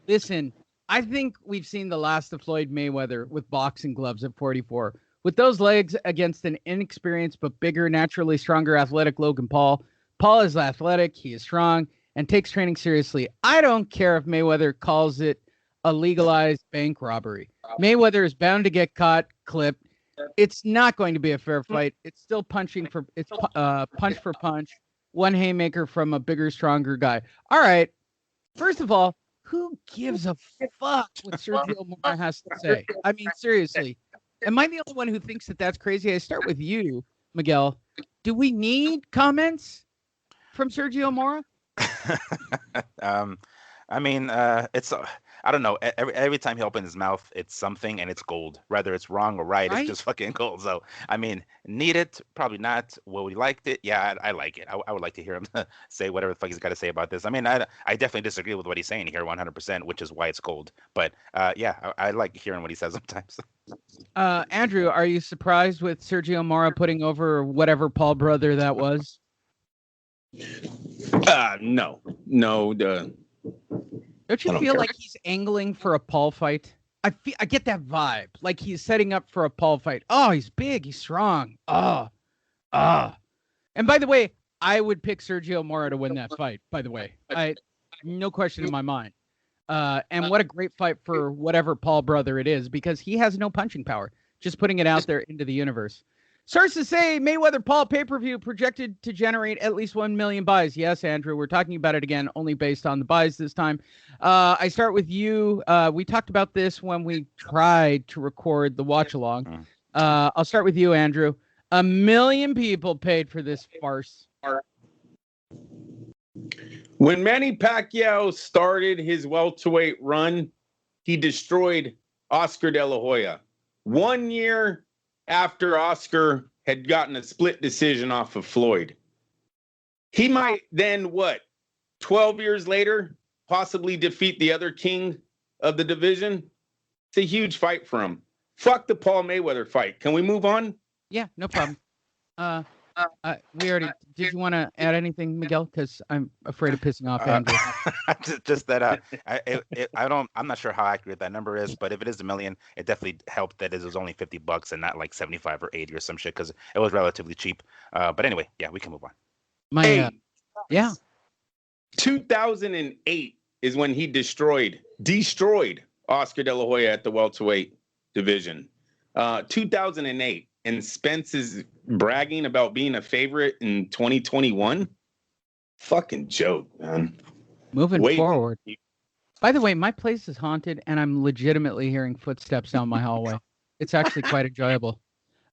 Listen, I think we've seen the last of Floyd Mayweather with boxing gloves at 44. With those legs against an inexperienced but bigger, naturally stronger, athletic Logan Paul. Paul is athletic, he is strong, and takes training seriously. I don't care if Mayweather calls it a legalized bank robbery. Mayweather is bound to get caught, clipped. It's not going to be a fair fight. It's still punch for punch. One haymaker from a bigger, stronger guy. All right. First of all, who gives a fuck what Sergio Mora has to say? I mean, seriously. Am I the only one who thinks that that's crazy? I start with you, Miguel. Do we need comments from Sergio Mora? I mean, I don't know. Every time he opens his mouth, it's something and it's gold. Whether it's wrong or right, Right? it's just fucking gold. So I mean, need it? Probably not. Well, we liked it. Yeah, I like it. I would like to hear him say whatever the fuck he's got to say about this. I mean, I definitely disagree with what he's saying here 100%, which is why it's gold. But yeah, I like hearing what he says sometimes. Andrew, are you surprised with Sergio Mora putting over whatever Paul brother that was? No. Don't you I don't feel care. like he's angling for a Paul fight? I get that vibe. Like he's setting up for a Paul fight. Oh, he's big, he's strong. And by the way, I would pick Sergio Mora to win that fight, by the way. No question in my mind. And what a great fight for whatever Paul brother it is, because he has no punching power. Just putting it out there into the universe. Sources say Mayweather Paul pay-per-view projected to generate at least 1 million buys. Yes, Andrew, we're talking about it again, only based on the buys this time. I start with you. We talked about this when we tried to record the watch-along. I'll start with you, Andrew. 1 million people paid for this farce. When Manny Pacquiao started his welterweight run, he destroyed Oscar De La Hoya. 1 year after Oscar had gotten a split decision off of Floyd. He might then, 12 years later, possibly defeat the other king of the division? It's a huge fight for him. Fuck the Paul Mayweather fight. Can we move on? Yeah, no problem. We already. Did you want to add anything, Miguel? Because I'm afraid of pissing off Andrew. Just that I'm not sure how accurate that number is, but if it is 1 million, it definitely helped that it was only $50 and not like 75 or 80 or some shit, because it was relatively cheap. But anyway, yeah, we can move on. Yeah. 2008 is when he destroyed Oscar De La Hoya at the welterweight division. 2008, and Spence is bragging about being a favorite in 2021. Fucking joke, man. Moving forward. By the way, my place is haunted, and I'm legitimately hearing footsteps down my hallway. It's actually quite enjoyable.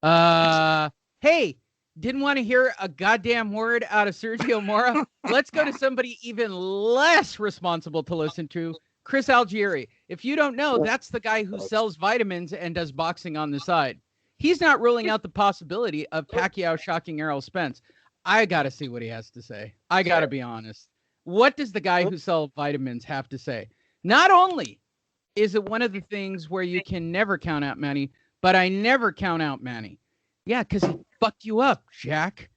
Hey, didn't want to hear a goddamn word out of Sergio Mora? Let's go to somebody even less responsible to listen to, Chris Algieri. If you don't know, that's the guy who sells vitamins and does boxing on the side. He's not ruling out the possibility of Pacquiao shocking Errol Spence. I got to see what he has to say. I got to be honest. What does the guy who sells vitamins have to say? Not only is it one of the things where you can never count out Manny, but I never count out Manny. Yeah, because he fucked you up, Jack.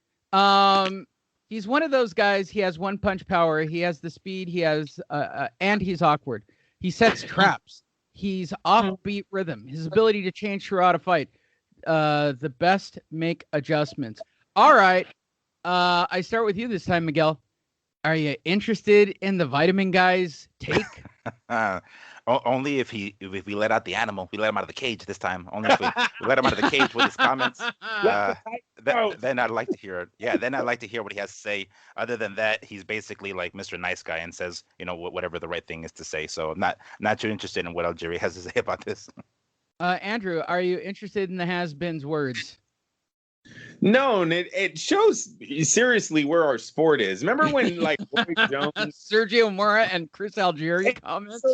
He's one of those guys. He has one punch power. He has the speed. He has, and he's awkward. He sets traps. He's offbeat rhythm. His ability to change throughout a fight. The best make adjustments. All right. I start with you this time, Miguel. Are you interested in the vitamin guy's take? Only if we let out the animal, we let him out of the cage this time. Only if we let him out of the cage with his comments. Then I'd like to hear it. Yeah, then I'd like to hear what he has to say. Other than that, he's basically like Mr. Nice Guy and says, whatever the right thing is to say. So I'm not too interested in what Algieri has to say about this. Andrew, are you interested in the has-beens words? No, and it shows seriously where our sport is. Remember when like Roy Jones, Sergio Mora, and Chris Algieri comments?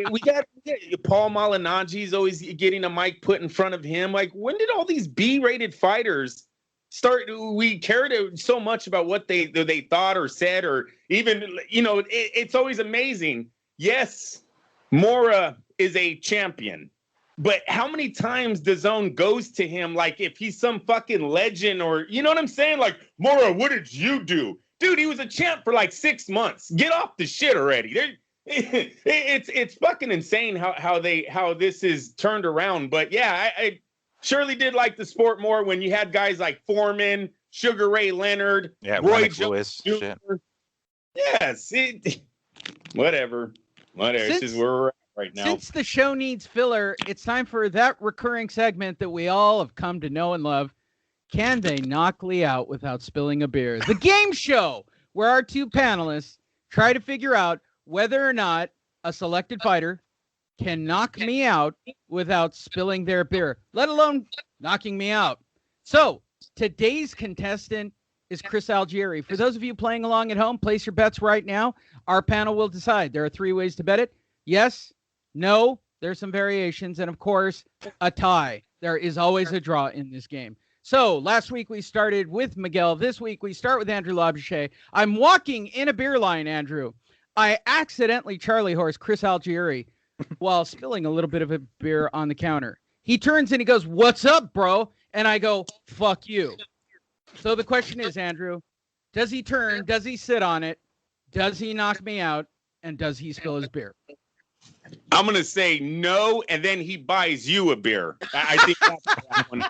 We got Paul Malignaggi's always getting a mic put in front of him. Like, when did all these B-rated fighters start? We cared so much about what they thought or said, or even it's always amazing. Yes, Mora is a champion. But how many times DAZN goes to him like if he's some fucking legend, or you know what I'm saying? Like, Mora, what did you do? Dude, he was a champ for like 6 months. Get off the shit already. It's fucking insane how this is turned around. But yeah, I surely did like the sport more when you had guys like Foreman, Sugar Ray Leonard, Roy Jones Jr. Yes, whatever. This is where we're at right now. Since the show needs filler, it's time for that recurring segment that we all have come to know and love. Can they knock Lee out without spilling a beer? The game show where our two panelists try to figure out whether or not a selected fighter can knock me out without spilling their beer, let alone knocking me out. So today's contestant is Chris Algieri. For those of you playing along at home, place your bets right now. Our panel will decide. There are 3 ways to bet it. Yes, No, there's some variations. And of course, a tie. There is always a draw in this game. So last week we started with Miguel. This week we start with Andrew Labouche. I'm walking in a beer line, Andrew. I accidentally Charlie horse Chris Algieri while spilling a little bit of a beer on the counter. He turns and he goes, "What's up, bro?" And I go, "Fuck you." So the question is, Andrew, does he turn? Does he sit on it? Does he knock me out? And does he spill his beer? I'm going to say no, and then he buys you a beer. I think that's that one.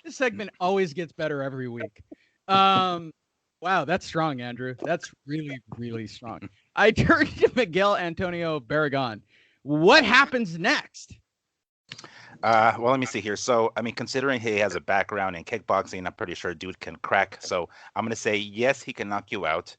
This segment always gets better every week. Wow, that's strong, Andrew. That's really, really strong. I turn to Miguel Antonio Barragan. What happens next? Well, let me see here. So, I mean, considering he has a background in kickboxing, I'm pretty sure dude can crack. So I'm going to say, yes, he can knock you out.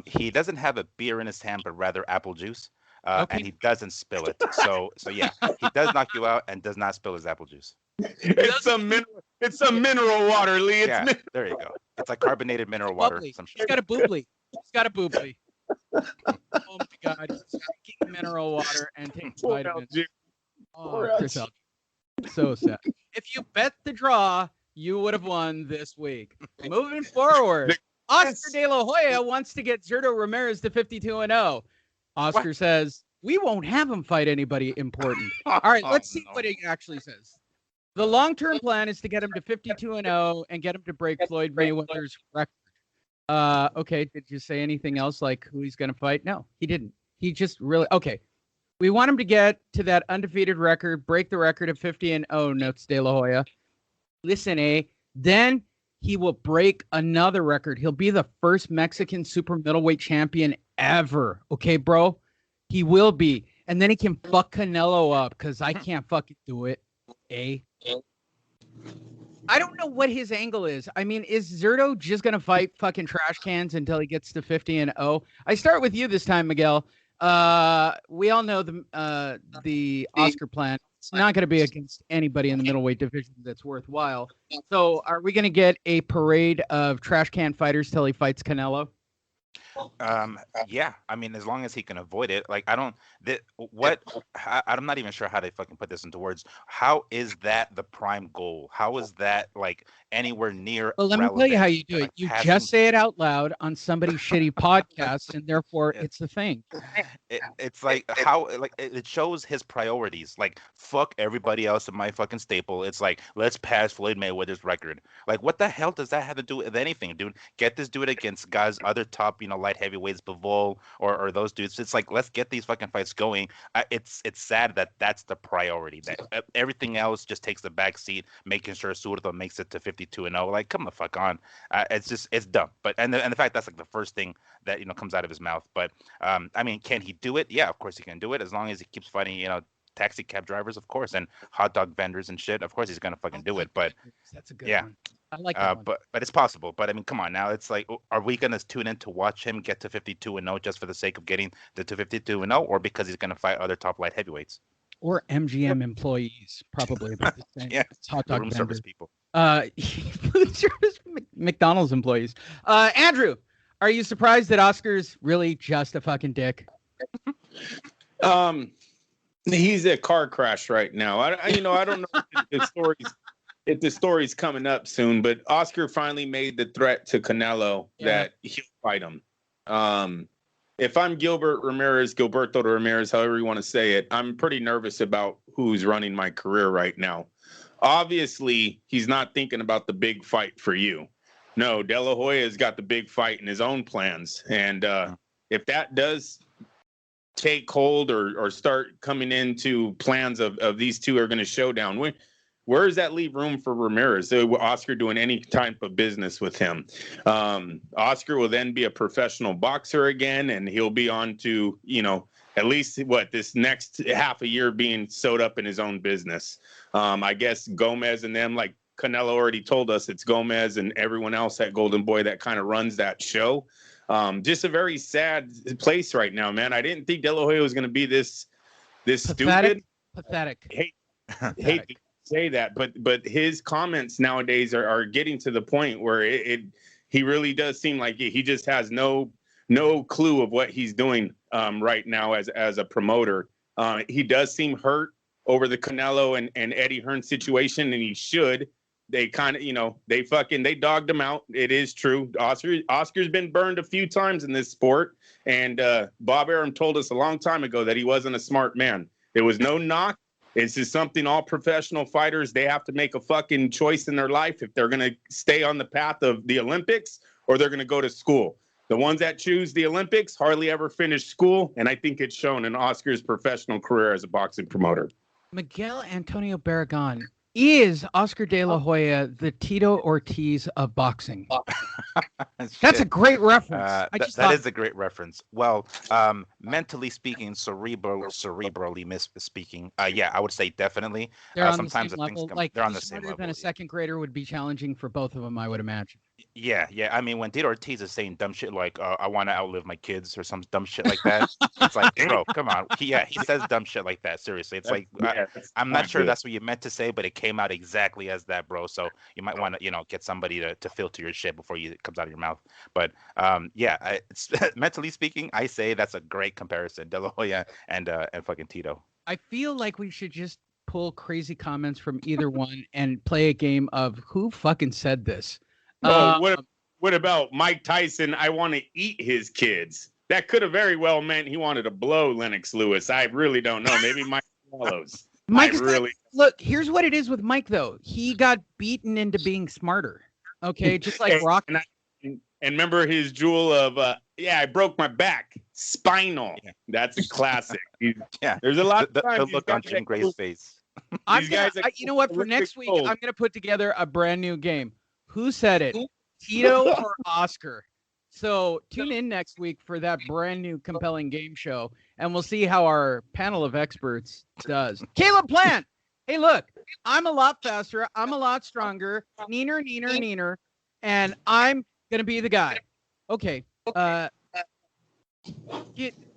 He doesn't have a beer in his hand, but rather apple juice. Okay. And he doesn't spill it. So yeah, he does knock you out and does not spill his apple juice. It's some mineral water, Lee. Yeah, there you go. It's like carbonated mineral water. Bubbly. Some He's shit. got a boobly. He's got a boobly. Oh my God. He's drinking mineral water and taking vitamins. Oh, Chris Algieri. So sad. If you bet the draw, you would have won this week. Moving forward, Oscar De La Hoya wants to get Zurdo Ramirez to 52-0. Oscar says, we won't have him fight anybody important. All right, let's see what he actually says. The long-term plan is to get him to 52-0 and get him to break Floyd Mayweather's record. Okay, did you say anything else like who he's going to fight? No, he didn't. He just really, okay. We want him to get to that undefeated record, break the record of 50-0, notes De La Hoya. Listen, then he will break another record. He'll be the first Mexican super middleweight champion ever. Okay, bro? He will be. And then he can fuck Canelo up because I can't fucking do it. I don't know what his angle is. I mean, is Zurdo just going to fight fucking trash cans until he gets to 50-0? I start with you this time, Miguel. We all know the Oscar plan. It's not going to be against anybody in the middleweight division that's worthwhile. So are we going to get a parade of trash can fighters till he fights Canelo? Yeah, I mean, as long as he can avoid it. Like, I'm not even sure how to fucking put this into words. How is that the prime goal? How is that like anywhere near? Well, let me tell you how you do it. You just say it out loud on somebody's shitty podcast, and therefore it's the thing. It's like how like it shows his priorities. Like, fuck everybody else in my fucking staple. It's like, let's pass Floyd Mayweather's record. Like, what the hell does that have to do with anything, dude? Get this dude against guys, other top, light heavyweights, Bivol or those dudes. It's like, let's get these fucking fights going. It's sad that that's the priority. That everything else just takes the back seat, making sure Zurdo makes it to 52-0. Like, come the fuck on. It's dumb. But and the fact that's like the first thing that comes out of his mouth. But I mean, can he do it? Yeah, of course he can do it, as long as he keeps fighting taxi cab drivers, of course, and hot dog vendors and shit. Of course he's gonna fucking do it. But that's a good one. I like that one. But it's possible. But I mean, come on now. It's like, are we gonna tune in to watch him get to 52-0 just for the sake of getting to 52-0, or because he's gonna fight other top light heavyweights? Or MGM employees, probably about the same. Yeah, it's hot dog room vendor. service people. Food service McDonald's employees. Andrew, are you surprised that Oscar's really just a fucking dick? He's a car crash right now. I don't know if the story's coming up soon, but Oscar finally made the threat to Canelo that he'll fight him. If I'm Gilberto Ramirez, however you want to say it, I'm pretty nervous about who's running my career right now. Obviously, he's not thinking about the big fight for you. No, De La Hoya's got the big fight in his own plans. And if that does take hold or start coming into plans of these two are going to showdown, where does that leave room for Ramirez? Oscar doing any type of business with him. Oscar will then be a professional boxer again, and he'll be on to, at least this next half a year being sewed up in his own business. I guess Gomez and them, like Canelo already told us, it's Gomez and everyone else at Golden Boy that kind of runs that show. Just a very sad place right now, man. I didn't think De La Hoya was going to be this stupid. Pathetic. Hate to say that, but his comments nowadays are getting to the point where he really does seem like he just has no no clue of what he's doing right now as a promoter. He does seem hurt over the Canelo and Eddie Hearn situation, and he should. They kind of, they dogged him out. It is true. Oscar's been burned a few times in this sport, and Bob Arum told us a long time ago that he wasn't a smart man. There was no knock. It's just something all professional fighters, they have to make a fucking choice in their life if they're going to stay on the path of the Olympics or they're going to go to school. The ones that choose the Olympics hardly ever finish school, and I think it's shown in Oscar's professional career as a boxing promoter. Miguel Antonio Barragan, is Oscar De La Hoya the Tito Ortiz of boxing? That's a great reference. That is a great reference. Well, mentally speaking, cerebrally speaking, yeah, I would say definitely. They're on sometimes the same level. Like, they're on the same level. Than a second grader would be challenging for both of them, I would imagine. Yeah. I mean, when Tito Ortiz is saying dumb shit like "I want to outlive my kids" or some dumb shit like that, it's like, bro, come on. He says dumb shit like that. Seriously, it's I'm not sure that's what you meant to say, but it came out exactly as that, bro. So you might want to, get somebody to filter your shit before it comes out of your mouth. But it's, mentally speaking, I say that's a great comparison, De La Hoya and fucking Tito. I feel like we should just pull crazy comments from either one and play a game of who fucking said this. What about Mike Tyson? I want to eat his kids. That could have very well meant he wanted to blow Lennox Lewis. I really don't know. Maybe Mike follows. Look, here's what it is with Mike, though. He got beaten into being smarter. Okay, just like Rock. And remember his jewel of, I broke my back. Spinal. Yeah. That's a classic. There's a lot of the look on Jim Gray's face. You know what? For next week, I'm going to put together a brand new game. Who said it? Tito or Oscar? So tune in next week for that brand new compelling game show, and we'll see how our panel of experts does. Caleb Plant. Hey, look, I'm a lot faster. I'm a lot stronger. Neener. And I'm going to be the guy. Okay. Can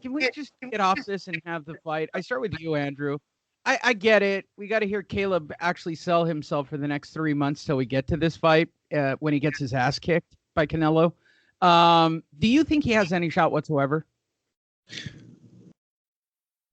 we just get off this and have the fight? I start with you, Andrew. I get it. We got to hear Caleb actually sell himself for the next 3 months till we get to this fight when he gets his ass kicked by Canelo. Do you think he has any shot whatsoever?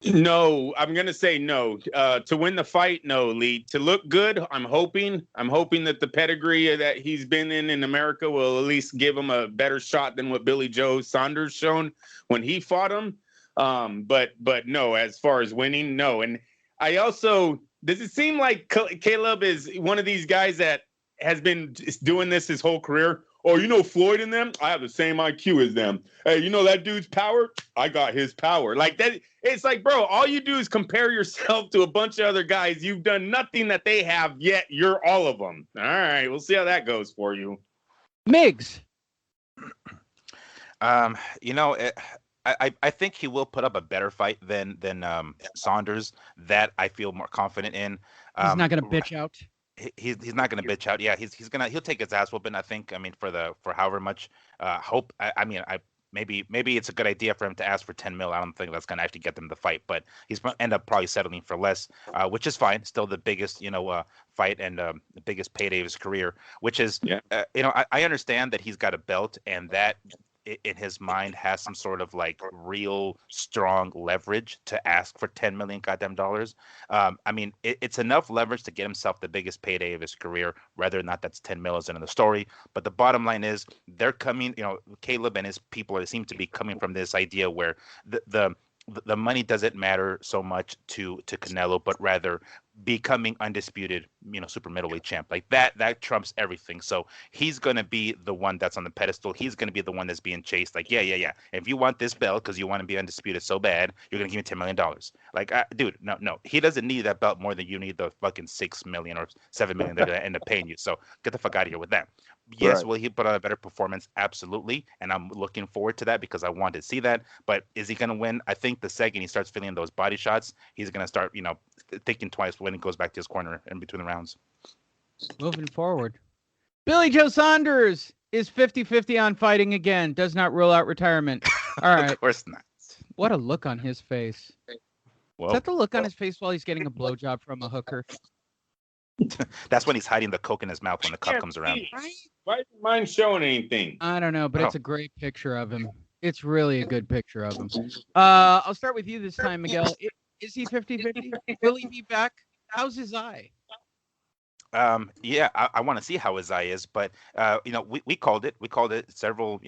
No, I'm going to say no. To win the fight, no, Lee. To look good, I'm hoping that the pedigree that he's been in America will at least give him a better shot than what Billy Joe Saunders shown when he fought him. But no, as far as winning, no. And I also, does it seem like Caleb is one of these guys that has been doing this his whole career? Oh, Floyd and them? I have the same IQ as them. Hey, that dude's power? I got his power. Like that. It's like, bro, all you do is compare yourself to a bunch of other guys. You've done nothing that they have yet. You're all of them. All right. We'll see how that goes for you. Miggs. I think he will put up a better fight than Saunders. That I feel more confident in. He's not going to bitch out. He's not going to bitch out. Yeah, he'll take his ass whooping. I think. I mean, for however much hope. Maybe it's a good idea for him to ask for 10 mil. I don't think that's going to actually get them the fight, but he's going to end up probably settling for less, which is fine. Still the biggest, fight and the biggest payday of his career, which is, I understand that he's got a belt and that in his mind has some sort of like real strong leverage to ask for 10 million goddamn dollars. I mean, it's enough leverage to get himself the biggest payday of his career, whether or not that's 10 mil is in the story. But the bottom line is they're coming, Caleb and his people seem to be coming from this idea where the money doesn't matter so much to Canelo, but rather becoming undisputed, super middleweight champ. Like that trumps everything. So he's going to be the one that's on the pedestal. He's going to be the one that's being chased. Like, yeah. If you want this belt because you want to be undisputed so bad, you're going to give me $10 million. Like, dude, no. He doesn't need that belt more than you need the fucking $6 million or $7 million they're going to end up paying you. So get the fuck out of here with that. Yes, will he put on a better performance? Absolutely. And I'm looking forward to that because I want to see that. But is he going to win? I think the second he starts feeling those body shots, he's going to start, thinking twice when he goes back to his corner in between the rounds. Moving forward. Billy Joe Saunders is 50-50 on fighting again. Does not rule out retirement. All right. Of course not. What a look on his face. Is that the look on his face while he's getting a blowjob from a hooker? That's when he's hiding the coke in his mouth when the cup comes around. Why do you mind showing anything? I don't know, but it's a great picture of him. It's really a good picture of him. I'll start with you this time, Miguel. Is he 50-50? Will he be back? How's his eye? Yeah, I want to see how his eye is, but we called it. We called it several,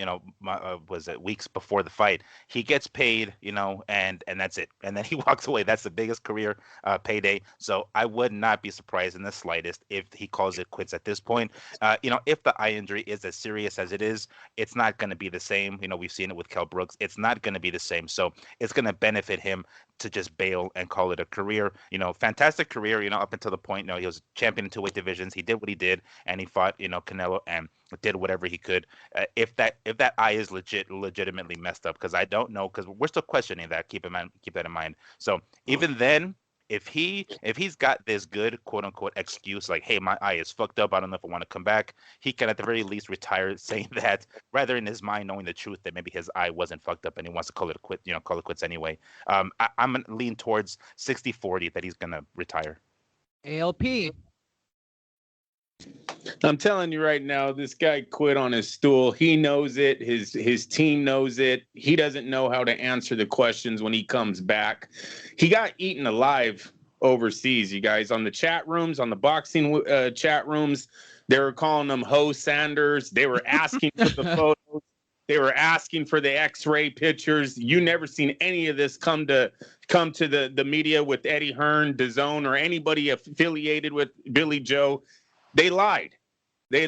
was it weeks before the fight. He gets paid, and that's it. And then he walks away. That's the biggest career payday. So I would not be surprised in the slightest if he calls it quits at this point. If the eye injury is as serious as it is, it's not going to be the same. We've seen it with Kell Brooks. It's not going to be the same. So it's going to benefit him to just bail and call it a career. Fantastic career, up until the point, he was champion in two-weight divisions. He did what he did, and he fought, Canelo, and did whatever he could. If that eye is legitimately messed up, because I don't know, because we're still questioning that. Keep that in mind. So even then, if he's got this good quote unquote excuse, like, hey, my eye is fucked up, I don't know if I want to come back, he can at the very least retire saying that, rather in his mind knowing the truth that maybe his eye wasn't fucked up and he wants to call it quits anyway. I'm gonna lean towards 60-40 that he's gonna retire. ALP. I'm telling you right now, this guy quit on his stool. He knows it. His team knows it. He doesn't know how to answer the questions when he comes back. He got eaten alive overseas, you guys, on the chat rooms, on the boxing chat rooms. They were calling him Ho Sanders. They were asking for the photos. They were asking for the X-ray pictures. You never seen any of this come to the media with Eddie Hearn, DAZN, or anybody affiliated with Billy Joe. They lied. They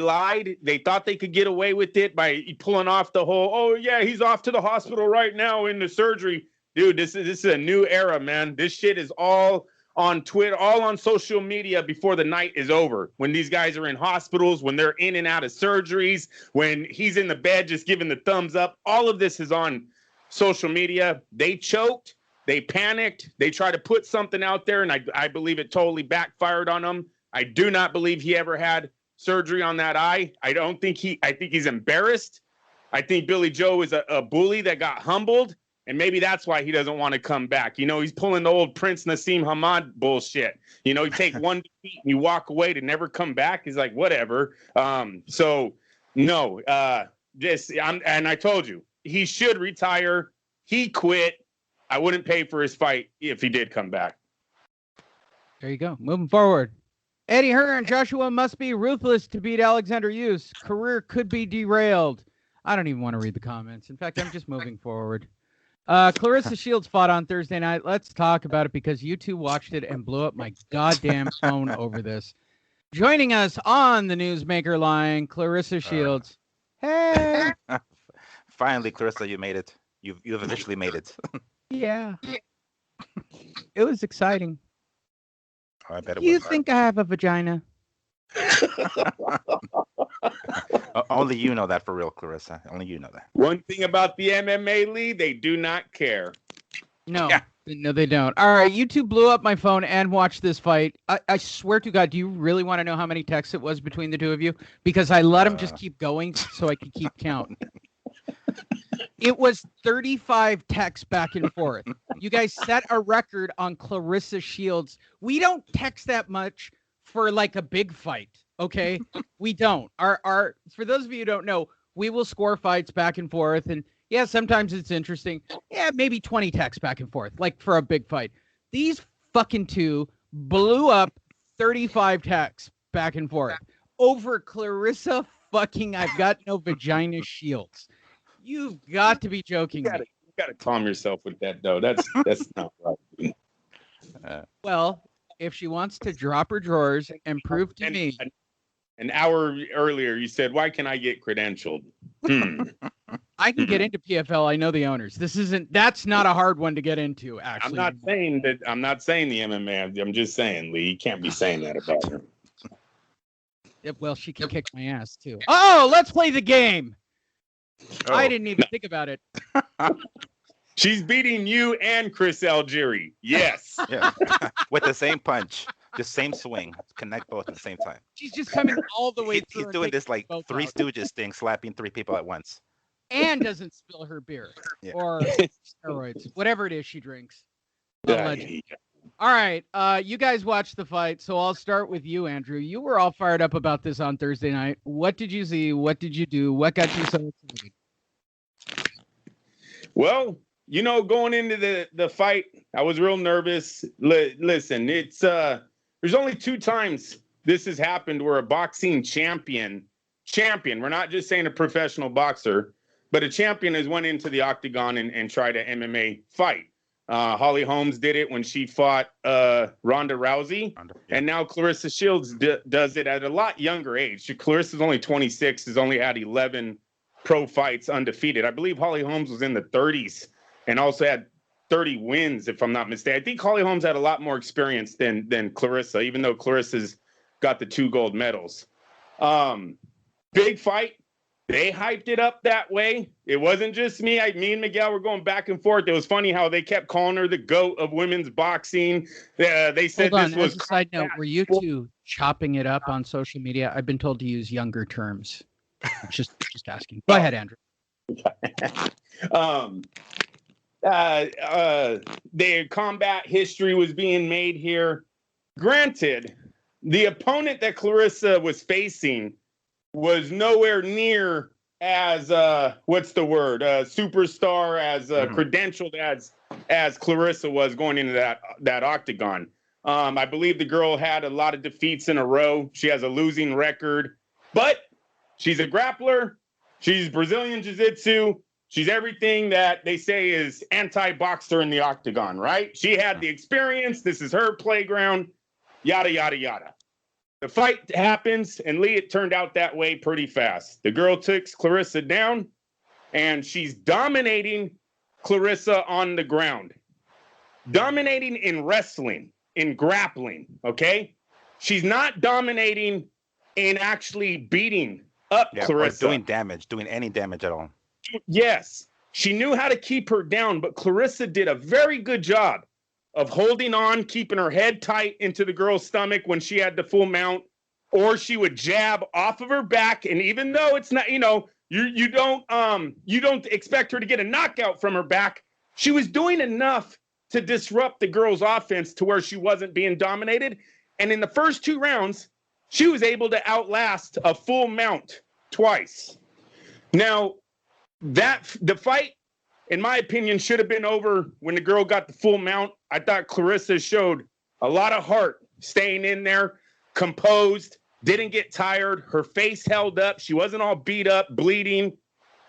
thought they could get away with it by pulling off the whole, oh, yeah, he's off to the hospital right now in the surgery. Dude, this is a new era, man. This shit is all on Twitter, all on social media before the night is over. When these guys are in hospitals, when they're in and out of surgeries, when he's in the bed just giving the thumbs up, all of this is on social media. They choked. They panicked. They tried to put something out there, and I believe it totally backfired on them. I do not believe he ever had surgery on that eye. I think he's embarrassed. I think Billy Joe is a bully that got humbled, and maybe that's why he doesn't want to come back. He's pulling the old Prince Nassim Hamad bullshit. You take one defeat and you walk away to never come back. He's like, whatever. So no, and I told you, he should retire. He quit. I wouldn't pay for his fight if he did come back. There you go. Moving forward. Eddie Hearn, Joshua must be ruthless to beat Alexander Hughes. Career could be derailed. I don't even want to read the comments. In fact, I'm just moving forward. Clarissa Shields fought on Thursday night. Let's talk about it because you two watched it and blew up my goddamn phone over this. Joining us on the Newsmaker line, Clarissa Shields. Hey. Finally, Clarissa, you made it. You've officially made it. Yeah. It was exciting. Oh, I bet it You was. think I have a vagina? Only you know that for real, Clarissa. Only you know that. One thing about the MMA league, they do not care. No. Yeah. No, they don't. All right, you two blew up my phone and watched this fight. I swear to God, do you really want to know how many texts it was between the two of you? Because I let them just keep going so I could keep count. It was 35 texts back and forth. You guys set a record on Clarissa Shields. We don't text that much for like a big fight, okay? We don't. Our for those of you who don't know, we will score fights back and forth, and yeah, sometimes it's interesting. Yeah, maybe 20 texts back and forth, like for a big fight. These fucking two blew up 35 texts back and forth over Clarissa fucking I've got no vagina Shields. You've got to be joking me. You gotta calm yourself with that, though. That's not right. Well, if she wants to drop her drawers and prove to me. An hour earlier, you said, "Why can I get credentialed?" I can get into PFL. I know the owners. That's not a hard one to get into, actually. I'm not saying the MMA. I'm just saying, Lee, you can't be saying that about her. Well, she can kick my ass too. Oh, let's play the game. Oh. I didn't even think about it. She's beating you and Chris Algieri. Yes. Yeah. With the same punch, the same swing, connect both at the same time. She's just coming all the way through. He's doing this like Three out. Stooges thing, slapping three people at once. And doesn't spill her beer or steroids, whatever it is she drinks. All right, you guys watched the fight, so I'll start with you, Andrew. You were all fired up about this on Thursday night. What did you see? What did you do? What got you so excited? Well, going into the fight, I was real nervous. Listen, it's there's only 2 times this has happened where a boxing champion, we're not just saying a professional boxer, but a champion has went into the octagon and tried an MMA fight. Holly Holmes did it when she fought Ronda Rousey, and now Claressa Shields does it at a lot younger age. Clarissa's only 26, has only had 11 pro fights undefeated. I believe Holly Holmes was in the 30s and also had 30 wins, if I'm not mistaken. I think Holly Holmes had a lot more experience than Claressa, even though Clarissa's got the 2 gold medals. Big fight. They hyped it up that way. It wasn't just me. Me and Miguel were going back and forth. It was funny how they kept calling her the GOAT of women's boxing. They said Hold on, this was... as a side note, were you two chopping it up on social media? I've been told to use younger terms. Just asking. Go ahead, Andrew. Their combat history was being made here. Granted, the opponent that Claressa was facing was nowhere near as superstar, as credentialed as Claressa was going into that octagon. I believe the girl had a lot of defeats in a row. She has a losing record, but she's a grappler. She's Brazilian Jiu-Jitsu. She's everything that they say is anti-boxer in the octagon, right? She had the experience. This is her playground, yada, yada, yada. The fight happens, and Lee, it turned out that way pretty fast. The girl takes Claressa down, and she's dominating Claressa on the ground. Dominating in wrestling, in grappling, okay? She's not dominating in actually beating up Claressa. Or doing any damage at all. Yes, she knew how to keep her down, but Claressa did a very good job of holding on, keeping her head tight into the girl's stomach when she had the full mount, or she would jab off of her back. And even though it's not, you don't expect her to get a knockout from her back, she was doing enough to disrupt the girl's offense to where she wasn't being dominated. And in the first 2 rounds, she was able to outlast a full mount twice. Now, the fight, in my opinion, should have been over when the girl got the full mount. I thought Claressa showed a lot of heart staying in there, composed, didn't get tired. Her face held up. She wasn't all beat up, bleeding,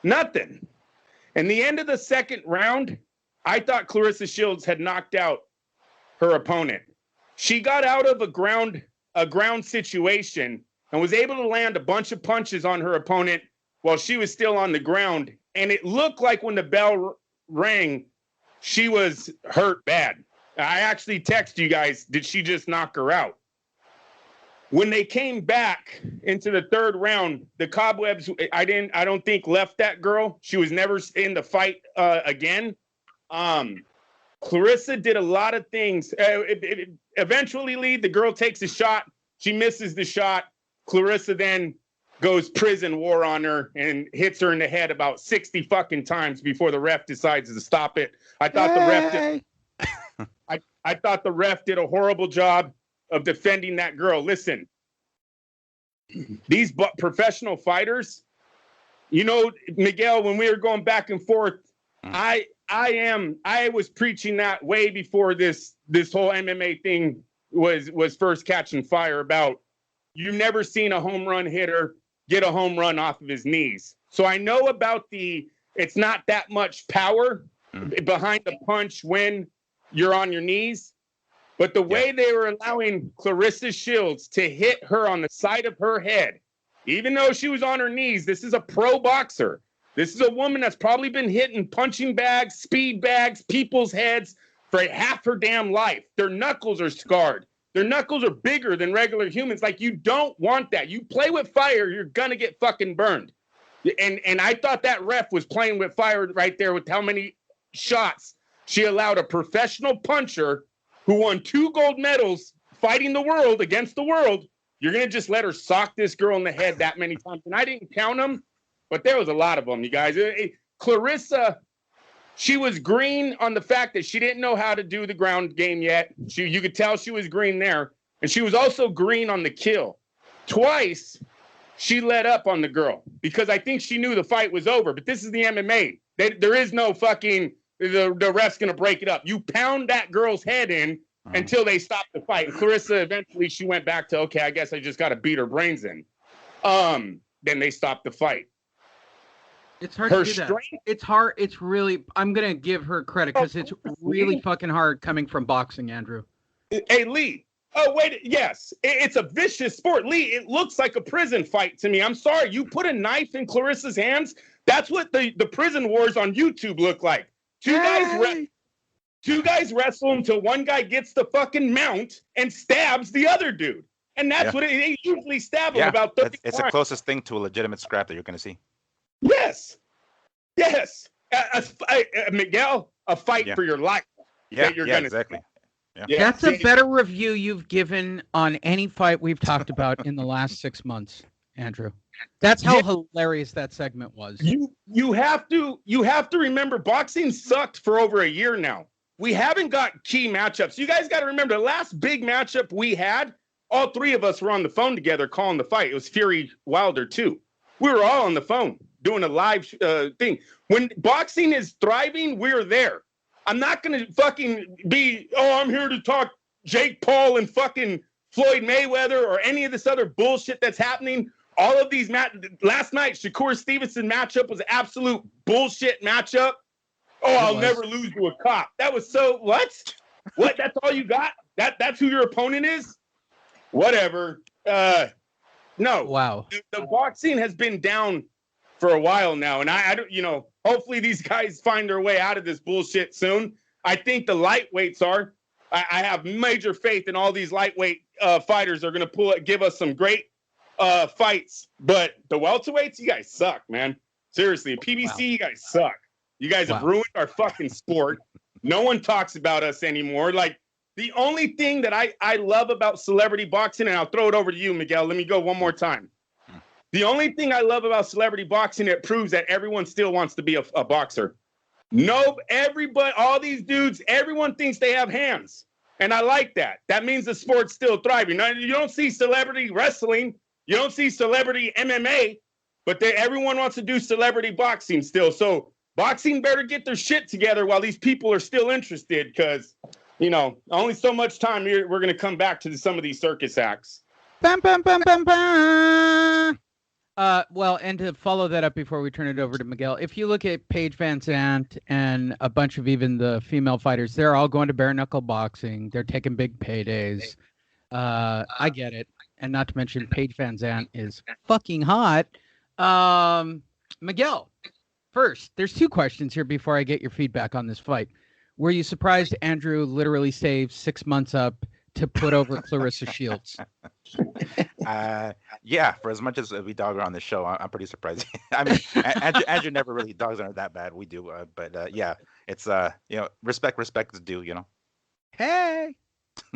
nothing. In the end of the second round, I thought Claressa Shields had knocked out her opponent. She got out of a ground situation and was able to land a bunch of punches on her opponent while she was still on the ground. And it looked like when the bell rang, she was hurt bad. I actually texted you guys, did she just knock her out? When they came back into the 3rd round, the cobwebs, I don't think left that girl. She was never in the fight again. Claressa did a lot of things. Eventually, Lee, the girl takes a shot. She misses the shot. Claressa then goes prison war on her and hits her in the head about 60 fucking times before the ref decides to stop it. I thought the ref did a horrible job of defending that girl. Listen, these professional fighters, Miguel, when we were going back and forth, I was preaching that way before this whole MMA thing was first catching fire about you've never seen a home run hitter get a home run off of his knees. So I know about it's not that much power behind the punch when you're on your knees, but the way they were allowing Claressa Shields to hit her on the side of her head, even though she was on her knees, this is a pro boxer. This is a woman that's probably been hitting punching bags, speed bags, people's heads for half her damn life. Their knuckles are scarred. Their knuckles are bigger than regular humans. Like, you don't want that. You play with fire, you're gonna get fucking burned. And I thought that ref was playing with fire right there with how many shots she allowed a professional puncher who won 2 gold medals fighting the world against the world. You're gonna just let her sock this girl in the head that many times. And I didn't count them, but there was a lot of them, you guys. Claressa, she was green on the fact that she didn't know how to do the ground game yet. You could tell she was green there. And she was also green on the kill. Twice, she let up on the girl because I think she knew the fight was over. But this is the MMA. There is no fucking the ref's gonna break it up. You pound that girl's head in until they stop the fight. And Clarissa eventually she went back to, okay, I guess I just got to beat her brains in. Then they stopped the fight. It's hard to do that. It's hard. It's really. I'm gonna give her credit because it's really fucking hard coming from boxing, Andrew. Hey, Lee. Oh, wait. Yes, it's a vicious sport, Lee. It looks like a prison fight to me. I'm sorry. You put a knife in Clarissa's hands. That's what the prison wars on YouTube look like. Two guys wrestle until one guy gets the fucking mount and stabs the other dude. And that's what they usually stab him about 30 it's times. the closest thing to a legitimate scrap that you're going to see. Yes. Miguel, a fight for your life. Exactly. Yeah. That's a better review you've given on any fight we've talked about in the last 6 months, Andrew. That's how hilarious that segment was. You have to remember boxing sucked for over a year now. We haven't got key matchups. You guys got to remember the last big matchup we had, all three of us were on the phone together calling the fight. It was Fury Wilder 2. We were all on the phone doing a live thing. When boxing is thriving, we're there. I'm not going to fucking be, I'm here to talk Jake Paul and fucking Floyd Mayweather or any of this other bullshit that's happening. All of these last night, Shakur Stevenson matchup was absolute bullshit matchup. I'll never lose to a cop. That was so, what? That's all you got? That's who your opponent is? Whatever. No. Wow. The boxing has been down for a while now, and I don't, hopefully these guys find their way out of this bullshit soon. I think the lightweights are. I have major faith in all these lightweight fighters are going to give us some great fights. But the welterweights, you guys suck, man. Seriously, PBC, you guys suck. You guys have ruined our fucking sport. No one talks about us anymore. Like, the only thing that I love about celebrity boxing, and I'll throw it over to you, Miguel. Let me go one more time. The only thing I love about celebrity boxing, it proves that everyone still wants to be a boxer. No, everybody, all these dudes, everyone thinks they have hands. And I like that. That means the sport's still thriving. Now, you don't see celebrity wrestling. You don't see celebrity MMA. But everyone wants to do celebrity boxing still. So boxing better get their shit together while these people are still interested because, only so much time we're going to come back to some of these circus acts. Bam, bam, bam, bam, bam. Well, and to follow that up before we turn it over to Miguel, if you look at Paige Van Zandt and a bunch of even the female fighters, they're all going to bare knuckle boxing. They're taking big paydays. I get it. And not to mention Paige Van Zandt is fucking hot. Miguel, first, there's two questions here before I get your feedback on this fight. Were you surprised Andrew literally saved 6 months up to put over Clarissa Shields? Yeah, for as much as we dog her on the show, I'm pretty surprised. I mean, Andrew never really dogs on her that bad. We do, but yeah, it's respect is due. Hey,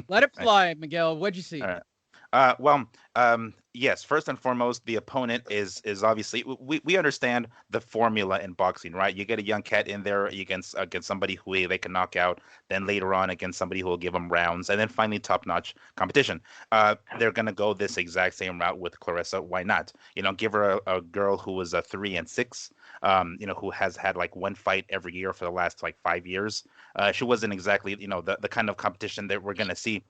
let it fly, Miguel. What'd you see? All right. Yes. First and foremost, the opponent is obviously we understand the formula in boxing, right? You get a young cat in there against somebody who they can knock out, then later on against somebody who will give them rounds, and then finally top-notch competition. They're gonna go this exact same route with Clarissa. Why not? Give her a girl who was a 3-6. Who has had like one fight every year for the last like 5 years. She wasn't exactly, the kind of competition that we're going to see.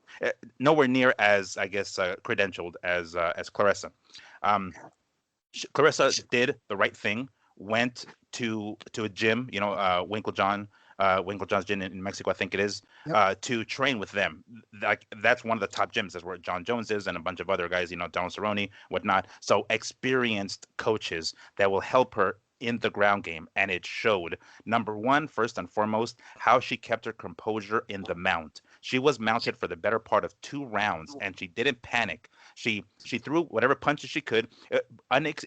Nowhere near as, I guess, credentialed as Clarissa. Clarissa did the right thing, went to a gym, Winklejohn's gym in Mexico, I think it is, to train with them. That's one of the top gyms. That's where John Jones is and a bunch of other guys, Donald Cerrone, whatnot. So experienced coaches that will help her in the ground game, and it showed. Number one, first and foremost, how she kept her composure in the mount. She was mounted for the better part of 2 rounds, and she didn't panic. She threw whatever punches she could.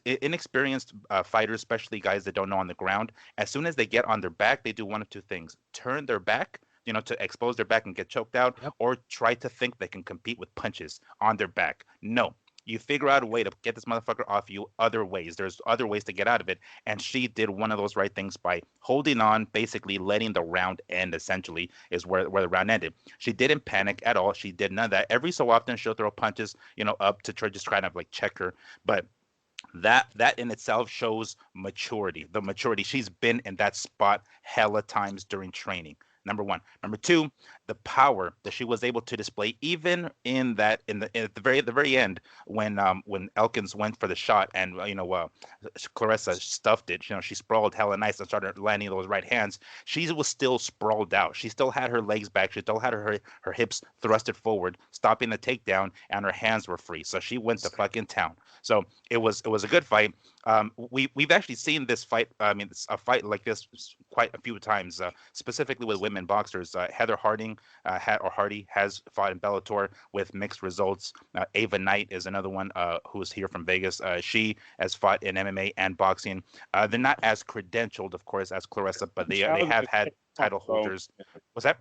Inexperienced fighters, especially guys that don't know on the ground, as soon as they get on their back, they do one of two things: turn their back, to expose their back and get choked out, or try to think they can compete with punches on their back. No. You figure out a way to get this motherfucker off you other ways. There's other ways to get out of it. And she did one of those right things by holding on, basically letting the round end, essentially, is where the round ended. She didn't panic at all. She did none of that. Every so often, she'll throw punches, up to try to like check her. But that in itself shows maturity. The maturity, she's been in that spot hella times during training. Number one. Number two, the power that she was able to display, even at the very end when Elkins went for the shot and Claressa stuffed it. She sprawled hella nice and started landing those right hands. She was still sprawled out. She still had her legs back. She still had her hips thrusted forward, stopping the takedown, and her hands were free. So she went to fucking town. So it was a good fight. We've actually seen this fight. I mean, a fight like this quite a few times, specifically with women boxers. Heather Hardy has fought in Bellator with mixed results. Ava Knight is another one who's here from Vegas. She has fought in MMA and boxing. They're not as credentialed, of course, as Claressa, but they have had title holders. What's that?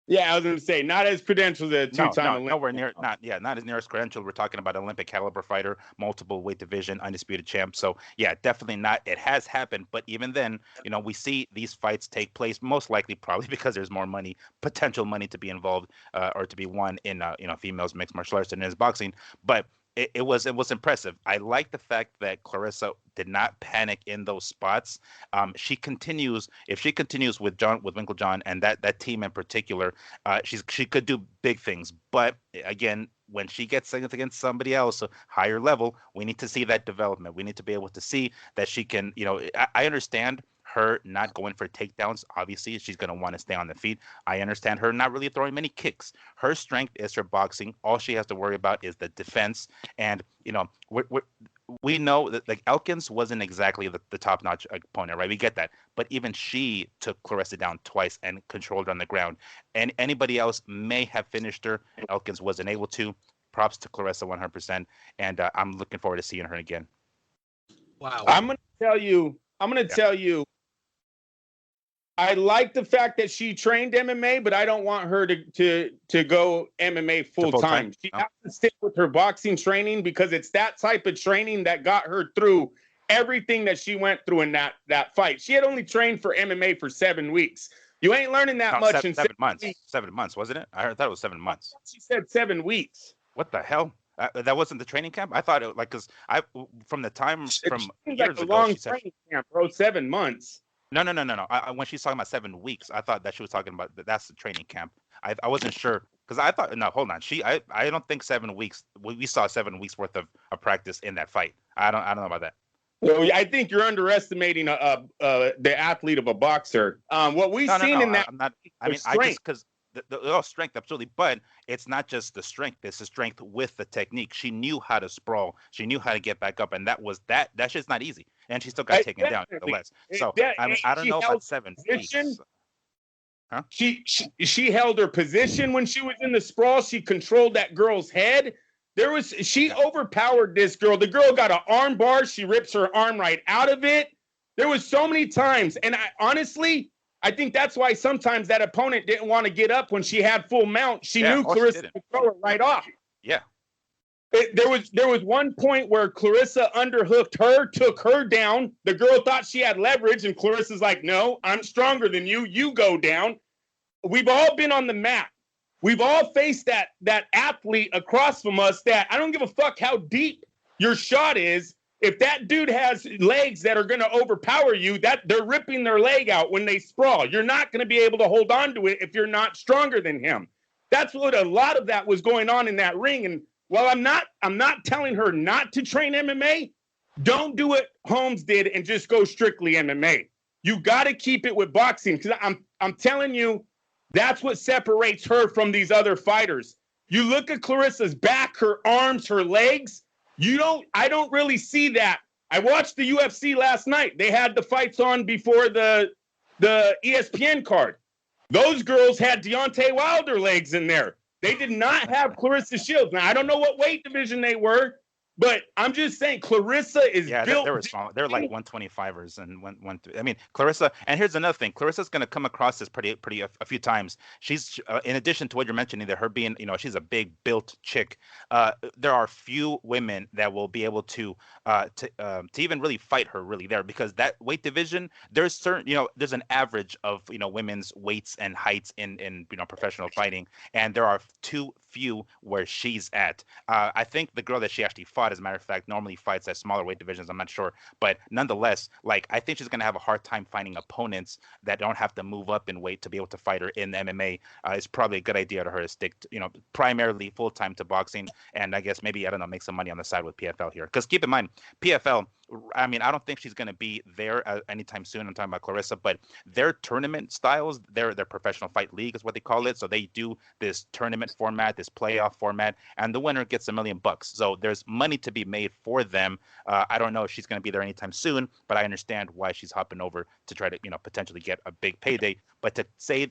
Yeah, I was going to say, not as credentialed as two-time Olympic. Nowhere near, not as near as credentialed. We're talking about Olympic caliber fighter, multiple weight division, undisputed champ. So yeah, definitely not. It has happened, but even then, we see these fights take place most likely probably because there's more money, potential money to be involved or to be won in females mixed martial arts than in boxing. But it was impressive. I like the fact that Claressa did not panic in those spots. If she continues with Winkeljohn and that team in particular, she could do big things. But again, when she gets against somebody else, a higher level, we need to see that development. We need to be able to see that she can. I understand her not going for takedowns. Obviously, she's going to want to stay on the feet. I understand her not really throwing many kicks. Her strength is her boxing. All she has to worry about is the defense. And, we know that Elkins wasn't exactly the top-notch opponent, right? We get that. But even she took Claressa down twice and controlled her on the ground. And anybody else may have finished her. Elkins wasn't able to. Props to Claressa 100%. And I'm looking forward to seeing her again. Wow. I'm going to tell you, I like the fact that she trained MMA, but I don't want her to go MMA full time. She has to stick with her boxing training because it's that type of training that got her through everything that she went through in that fight. She had only trained for MMA for 7 weeks. You ain't learning that much in 7 months. 7 months, wasn't it? I thought it was 7 months. She said 7 weeks. What the hell? That wasn't the training camp. I thought it because from the time from years ago, long training camp, bro. 7 months. No. When she's talking about 7 weeks, I thought that she was talking about that's the training camp. I wasn't sure because I thought no, hold on. I don't think 7 weeks. We saw 7 weeks worth of practice in that fight. I don't know about that. Well, I think you're underestimating the athlete of a boxer. What we've seen in that, I'm not. I mean, I just because. The strength, absolutely, but it's not just the strength. It's the strength with the technique. She knew how to sprawl. She knew how to get back up, and that's just not easy. And she still got taken down, nevertheless. So I don't know about 7 weeks. Huh? She held her position when she was in the sprawl. She controlled that girl's head. She overpowered this girl. The girl got an arm bar. She rips her arm right out of it. There was so many times, and I think that's why sometimes that opponent didn't want to get up when she had full mount. She knew Claressa could throw her right off. Yeah. There was one point where Claressa underhooked her, took her down. The girl thought she had leverage, and Claressa's like, no, I'm stronger than you. You go down. We've all been on the mat. We've all faced that athlete across from us that I don't give a fuck how deep your shot is. If that dude has legs that are going to overpower you, that they're ripping their leg out when they sprawl. You're not going to be able to hold on to it if you're not stronger than him. That's what a lot of that was going on in that ring. And while I'm not telling her not to train MMA, don't do what Holmes did and just go strictly MMA. You got to keep it with boxing because I'm telling you, that's what separates her from these other fighters. You look at Claressa's back, her arms, her legs. I don't really see that. I watched the UFC last night. They had the fights on before the ESPN card. Those girls had Deontay Wilder legs in there. They did not have Claressa Shields. Now, I don't know what weight division they were, but I'm just saying Claressa is built. They were small. They're like 125ers and one. I mean, Claressa. And here's another thing. Claressa's going to come across this pretty a few times. She's in addition to what you're mentioning, that her being, she's a big built chick. There are few women that will be able to even really fight her really there, because that weight division, there's certain, there's an average of women's weights and heights in professional fighting, and there are too few where she's at. I think the girl that she actually fought, as a matter of fact, normally fights at smaller weight divisions. I'm not sure, but nonetheless, like I think she's gonna have a hard time finding opponents that don't have to move up in weight to be able to fight her in MMA. It's probably a good idea to her to stick, primarily full time to boxing, and I guess maybe, I don't know, make some money on the side with PFL here. Because keep in mind, PFL, I mean, I don't think she's going to be there anytime soon. I'm talking about Claressa, but their tournament styles, their professional fight league is what they call it. So they do this tournament format, this playoff format, and the winner gets $1 million. So there's money to be made for them. I don't know if she's going to be there anytime soon, but I understand why she's hopping over to try to, potentially get a big payday. But to say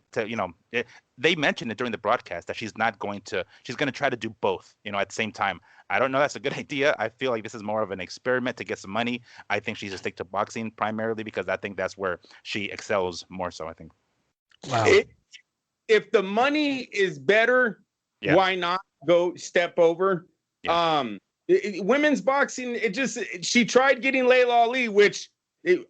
they mentioned it during the broadcast that she's going to try to do both, at the same time. I don't know. That's a good idea. I feel like this is more of an experiment to get some money. I think she's to stick to boxing primarily because I think that's where she excels more so, I think. Wow. If the money is better, why not go step over? Yeah. Women's boxing, she tried getting Layla Ali, which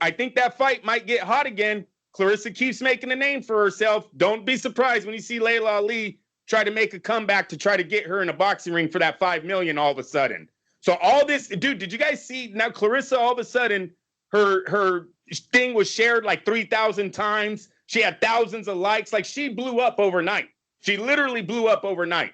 I think that fight might get hot again. Claressa keeps making a name for herself. Don't be surprised when you see Layla Ali try to make a comeback to try to get her in a boxing ring for that $5 million all of a sudden. So all this, dude, did you guys see now Claressa all of a sudden her thing was shared like 3,000 times. She had thousands of likes. Like she blew up overnight. She literally blew up overnight.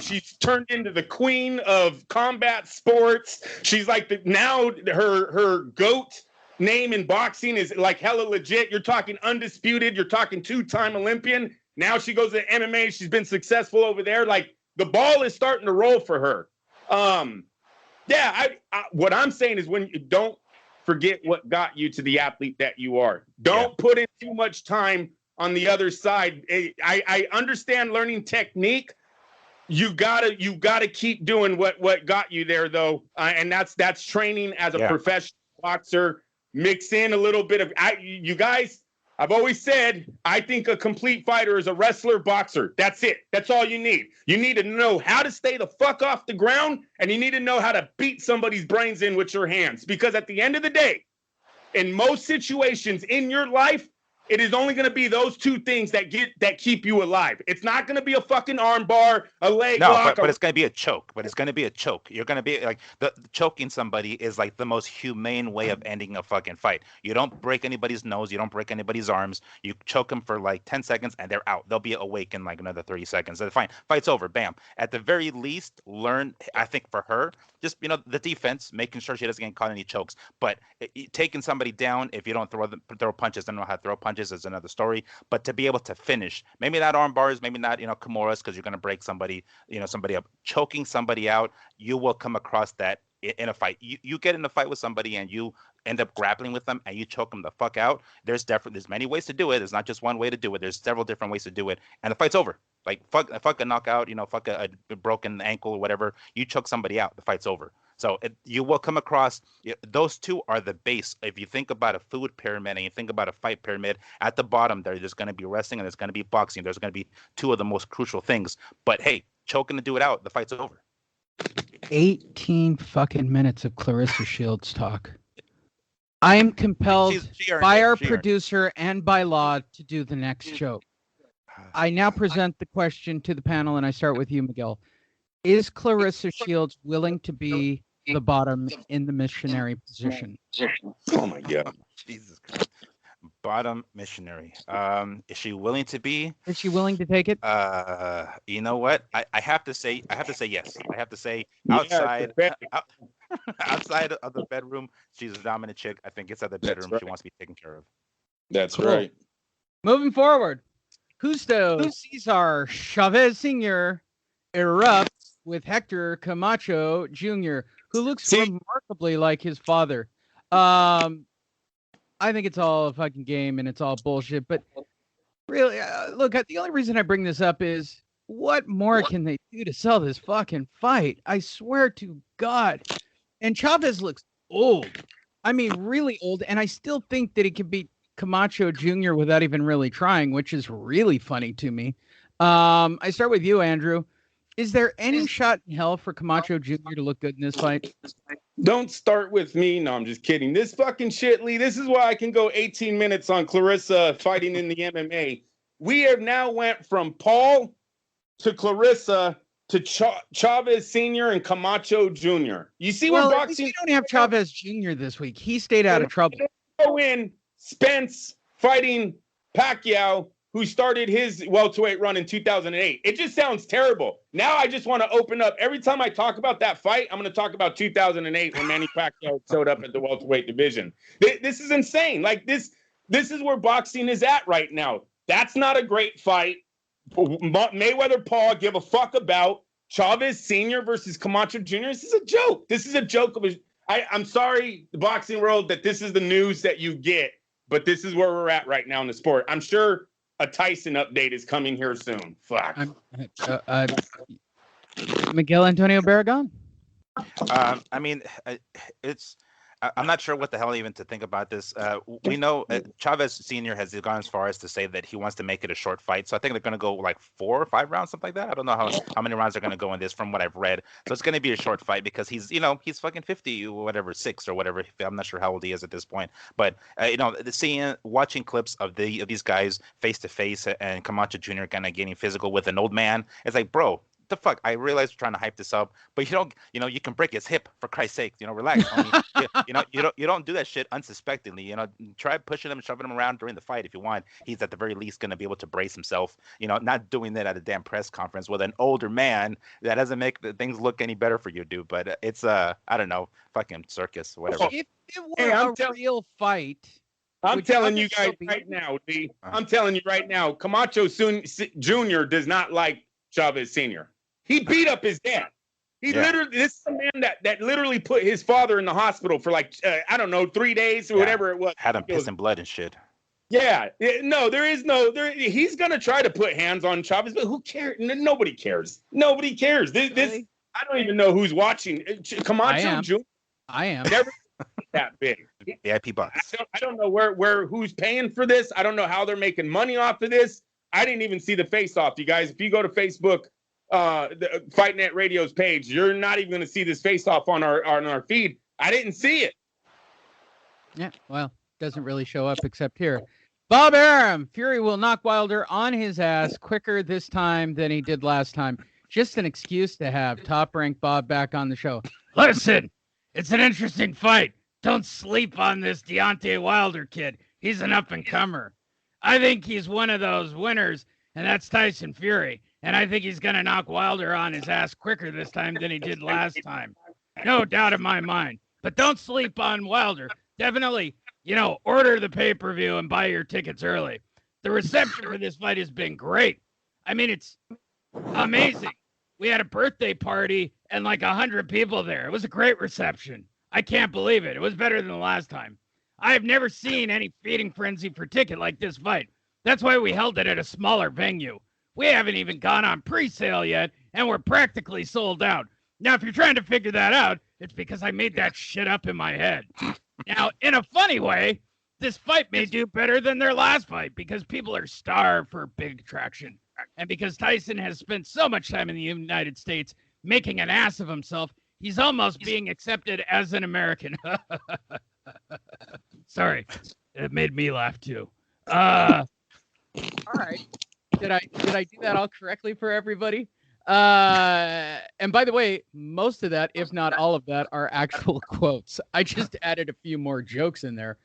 She's turned into the queen of combat sports. She's like now her GOAT name in boxing is like hella legit. You're talking undisputed. You're talking 2-time Olympian. Now she goes to MMA. She's been successful over there. Like the ball is starting to roll for her. What I'm saying is when you don't forget what got you to the athlete that you are. Don't put in too much time on the other side. I understand learning technique. You gotta keep doing what got you there though, and that's training as a professional boxer. Mix in a little bit of you guys. I've always said, I think a complete fighter is a wrestler boxer. That's it. That's all you need. You need to know how to stay the fuck off the ground, and you need to know how to beat somebody's brains in with your hands. Because at the end of the day, in most situations in your life, it is only going to be those two things that keep you alive. It's not going to be a fucking arm bar, a leg lock. But it's going to be a choke. But it's going to be a choke. You're going to be like the choking somebody is like the most humane way of ending a fucking fight. You don't break anybody's nose. You don't break anybody's arms. You choke them for like 10 seconds and they're out. They'll be awake in like another 30 seconds. They're fine. Fight's over. Bam. At the very least, learn. I think for her, just the defense, making sure she doesn't get caught any chokes. But taking somebody down, if you don't throw punches, don't know how to throw punches is another story. But to be able to finish, maybe not arm bars, maybe not Kimuras, because you're going to break somebody up. Choking somebody out, you will come across that in a fight. You get in a fight with somebody and you end up grappling with them and you choke them the fuck out. There's many ways to do it. There's not just one way to do it. There's several different ways to do it, and the fight's over. Like fuck a knockout, fuck a broken ankle or whatever. You choke somebody out, the fight's over. So you will come across, those two are the base. If you think about a food pyramid and you think about a fight pyramid, at the bottom there's going to be wrestling and there's going to be boxing. There's going to be two of the most crucial things. But hey, choking to do it out, the fight's over. 18 fucking minutes of Claressa Shields talk. I am compelled by our producer and by law to do the next joke. I now present the question to the panel, and I start with you, Miguel. Is Claressa Shields willing to be the bottom in the missionary position? Oh my God. Jesus Christ. Bottom missionary. Is she willing to be? Is she willing to take it? You know what? I have to say yes. I have to say outside outside of the bedroom, she's a dominant chick. I think it's at the bedroom she wants to be taken care of. That's right. Moving forward, Justo Cesar Chavez Sr. erupts with Hector Camacho Jr., who looks remarkably like his father. I think it's all a fucking game and it's all bullshit. But really, look, the only reason I bring this up is what more can they do to sell this fucking fight? I swear to God. And Chavez looks old. I mean, really old. And I still think that he can beat Camacho Jr. without even really trying, which is really funny to me. I start with you, Andrew. Is there any shot in hell for Camacho Jr. to look good in this fight? Don't start with me. No, I'm just kidding. This fucking shit, Lee. This is why I can go 18 minutes on Claressa fighting in the MMA. We have now went from Paul to Claressa to Chavez Sr. and Camacho Jr. You see where Well, boxing... we don't have Chavez Jr. this week. He stayed out of trouble. Go in Spence fighting Pacquiao, who started his welterweight run in 2008. It just sounds terrible. Now I just want to open up. Every time I talk about that fight, I'm going to talk about 2008 when Manny Pacquiao showed up at the welterweight division. This is insane. Like this is where boxing is at right now. That's not a great fight. Mayweather Paul give a fuck about. Chavez Sr. versus Camacho Jr. This is a joke. This is a joke. I'm sorry, the boxing world, that this is the news that you get, but this is where we're at right now in the sport. I'm sure a Tyson update is coming here soon. Fuck. Miguel Antonio Barragan. I mean, I'm not sure what the hell even to think about this. We know Chavez Sr. has gone as far as to say that he wants to make it a short fight. So I think they're going to go like 4 or 5 rounds, something like that. I don't know how many rounds they're going to go in this from what I've read. So it's going to be a short fight because he's fucking 50 or whatever, 6 or whatever. I'm not sure how old he is at this point. But, watching clips of these guys face to face and Camacho Jr. kind of getting physical with an old man, it's like, bro, the fuck? I realize we're trying to hype this up, but you can break his hip for Christ's sake. Relax. You don't do that shit unsuspectingly. Try pushing him and shoving him around during the fight if you want. He's at the very least going to be able to brace himself. Not doing that at a damn press conference with an older man. That doesn't make things look any better for you, dude. But it's I don't know, fucking circus, whatever. If it were a real fight, I'm telling you guys right now, Lee. I'm telling you right now, Camacho Jr. does not like Chavez Sr. He beat up his dad. Literally, this is a man that literally put his father in the hospital for 3 days or whatever it was. Had him pissing blood and shit. Yeah. No, he's going to try to put hands on Chavez, but who cares? Nobody cares. Nobody cares. This I don't even know who's watching. Camacho Jr. I am. Never that big. VIP box. I don't know where who's paying for this. I don't know how they're making money off of this. I didn't even see the face-off, you guys. If you go to Facebook, the Fight Net Radio's page, you're not even going to see this face-off on our feed. I didn't see it. Yeah, well, doesn't really show up except here. Bob Arum, Fury will knock Wilder on his ass quicker this time than he did last time. Just an excuse to have top-ranked Bob back on the show. Listen, it's an interesting fight. Don't sleep on this Deontay Wilder kid. He's an up-and-comer. I think he's one of those winners, and that's Tyson Fury. And I think he's going to knock Wilder on his ass quicker this time than he did last time. No doubt in my mind. But don't sleep on Wilder. Definitely, order the pay-per-view and buy your tickets early. The reception for this fight has been great. I mean, it's amazing. We had a birthday party and 100 people there. It was a great reception. I can't believe it. It was better than the last time. I have never seen any feeding frenzy for ticket like this fight. That's why we held it at a smaller venue. We haven't even gone on pre-sale yet, and we're practically sold out. Now, if you're trying to figure that out, it's because I made that shit up in my head. Now, in a funny way, this fight may do better than their last fight because people are starved for big traction. And because Tyson has spent so much time in the United States making an ass of himself, he's almost being accepted as an American. Sorry, it made me laugh too. All right. Did I do that all correctly for everybody? And by the way, most of that, if not all of that, are actual quotes. I just added a few more jokes in there.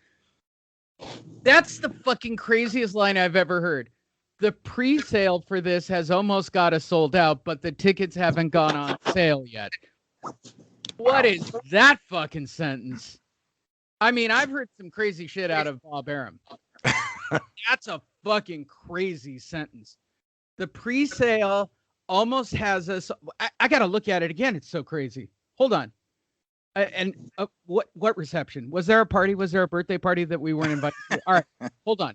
That's the fucking craziest line I've ever heard. The pre-sale for this has almost got us sold out, but the tickets haven't gone on sale yet. What is that fucking sentence? I mean, I've heard some crazy shit out of Bob Arum. That's a fucking crazy sentence. The pre-sale almost has us. I got to look at it again. It's so crazy. Hold on. What reception? Was there a party? Was there a birthday party that we weren't invited to? All right, hold on.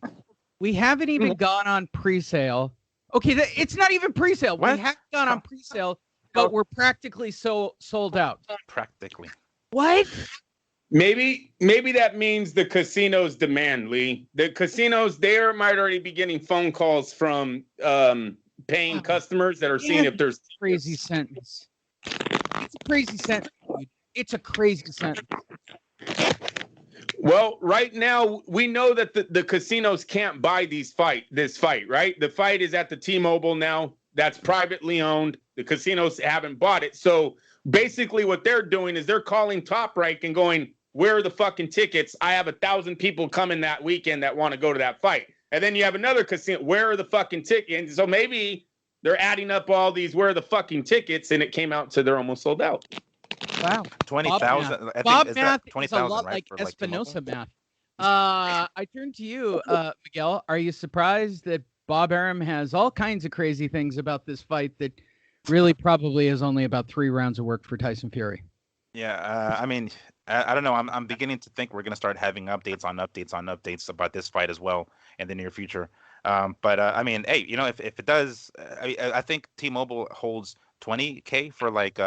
We haven't even gone on pre-sale. Okay, it's not even pre-sale. What? We haven't gone on pre-sale, but we're practically sold out. Practically. What? Maybe that means the casinos demand, Lee. The casinos, they might already be getting phone calls from paying customers that are seeing if there's crazy sentence. It's a crazy sentence, dude. It's a crazy sentence. Well, right now we know that the casinos can't buy this fight, right? The fight is at the T-Mobile now. that's privately owned. The casinos haven't bought it. So basically what they're doing is they're calling Top Rank and going, where are the fucking tickets? I have 1,000 people coming that weekend that want to go to that fight. And then you have another casino, where are the fucking tickets? So maybe they're adding up all these, where are the fucking tickets? And it came out to they're almost sold out. Wow. 20,000. Bob math is a 20,000, lot right, like for, Espinosa T-Mobile? math. I turn to you, Miguel. Are you surprised that Bob Arum has all kinds of crazy things about this fight that really probably is only about 3 rounds of work for Tyson Fury? Yeah, I mean, I don't know. I'm beginning to think we're going to start having updates on updates on updates about this fight as well in the near future. But I mean, hey, you know, if it does, I think T-Mobile holds $20K for like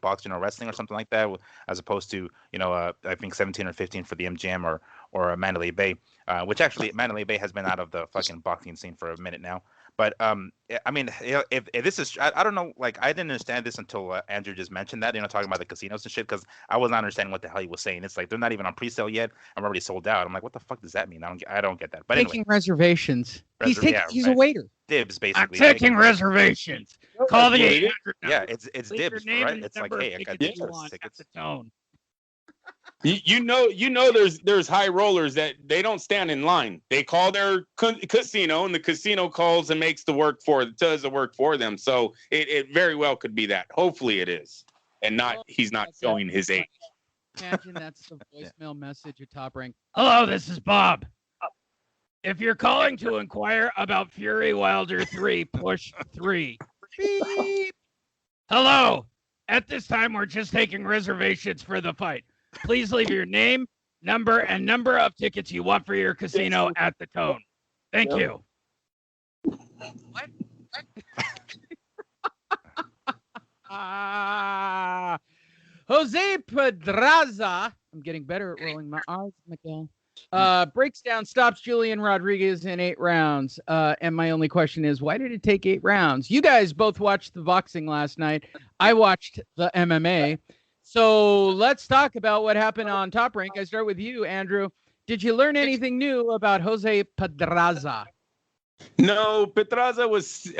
boxing or wrestling or something like that, as opposed to, you know, I think 17 or 15 for the MGM or Mandalay Bay, which actually Mandalay Bay has been out of the fucking boxing scene for a minute now. But I mean, you know, if this is, I don't know, like I didn't understand this until Andrew just mentioned that, you know, talking about the casinos and shit, because I was not understanding what the hell he was saying. It's like they're not even on pre-sale yet. I'm already sold out. I'm like, what the fuck does that mean? I don't get that. But Taking anyway, reservations. He's a waiter. dibs basically. I'm taking reservations. Call the 800 Yeah, number. it's Leave your dibs, name right? and the It's like, number of hey, I got tickets you dibs want at tickets. the tone. You know, there's high rollers that they don't stand in line. They call their casino, and the casino calls and does the work for them. So it very well could be that. Hopefully it is, and he's not showing his age. Imagine that's the voicemail message at Top Rank. Hello, this is Bob. If you're calling to inquire about Fury Wilder 3, push 3. Beep. Hello. At this time, we're just taking reservations for the fight. Please leave your name, number, and number of tickets you want for your casino at the tone. Thank you. What? Jose Pedraza. I'm getting better at rolling my R's, Miguel. Breaks down, stops Julian Rodriguez in 8 rounds. And my only question is, why did it take 8 rounds? You guys both watched the boxing last night. I watched the MMA. So let's talk about what happened on Top Rank. I start with you, Andrew. Did you learn anything new about Jose Pedraza? No, Pedraza was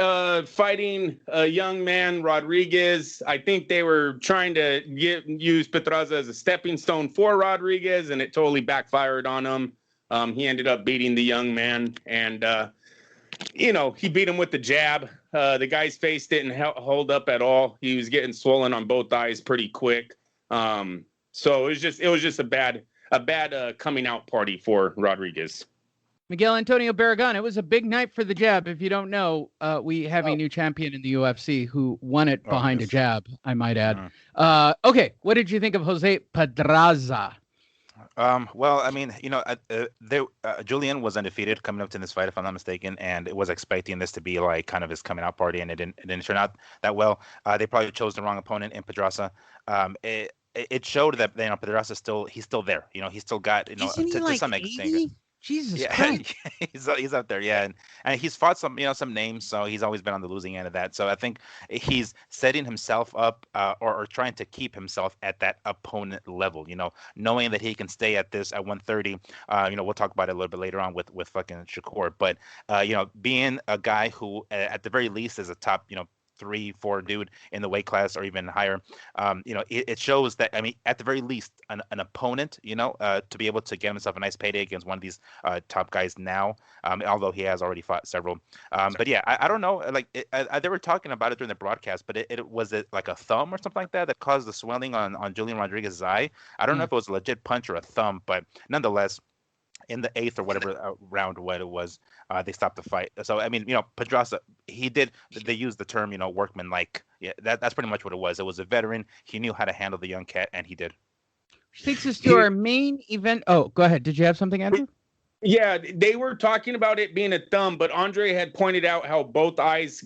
fighting a young man, Rodriguez. I think they were trying to use Pedraza as a stepping stone for Rodriguez, and it totally backfired on him. He ended up beating the young man, and you know, he beat him with the jab. The guy's face didn't hold up at all. He was getting swollen on both eyes pretty quick. So it was just a bad coming out party for Rodriguez. Miguel Antonio Barragan, it was a big night for the jab. If you don't know, we have a new champion in the UFC who won it behind a jab, I might add. Okay, what did you think of Jose Pedraza? Well, I mean, you know, Julian was undefeated coming up to this fight, if I'm not mistaken, and it was expecting this to be like kind of his coming out party, and it didn't turn out that well. They probably chose the wrong opponent in Pedraza. It showed that, you know, Pedraza he's still there. You know, he's still got, you know, to some extent. Jesus Christ. he's up there, yeah, and he's fought some names, so he's always been on the losing end of that. So I think he's setting himself up or trying to keep himself at that opponent level, you know, knowing that he can stay at 130. You know, we'll talk about it a little bit later on with fucking Shakur, but you know, being a guy who at the very least is a top, you know, 3-4 dude in the weight class or even higher, you know, it shows that, I mean, at the very least, an opponent, you know, to be able to get himself a nice payday against one of these top guys now, although he has already fought several. But yeah, I don't know, like they were talking about it during the broadcast, but it was like a thumb or something like that caused the swelling on Julian Rodriguez's eye. I don't know if it was a legit punch or a thumb, but nonetheless, in the 8th or whatever round what it was, they stopped the fight. So I mean, you know, Pedraza, they used the term, you know, workman-like. Yeah, that's pretty much what it was. It was a veteran. He knew how to handle the young cat, and he did. Which takes us to our main event. Oh, go ahead. Did you have something, Andrew? Yeah, they were talking about it being a thumb, but Andre had pointed out how both eyes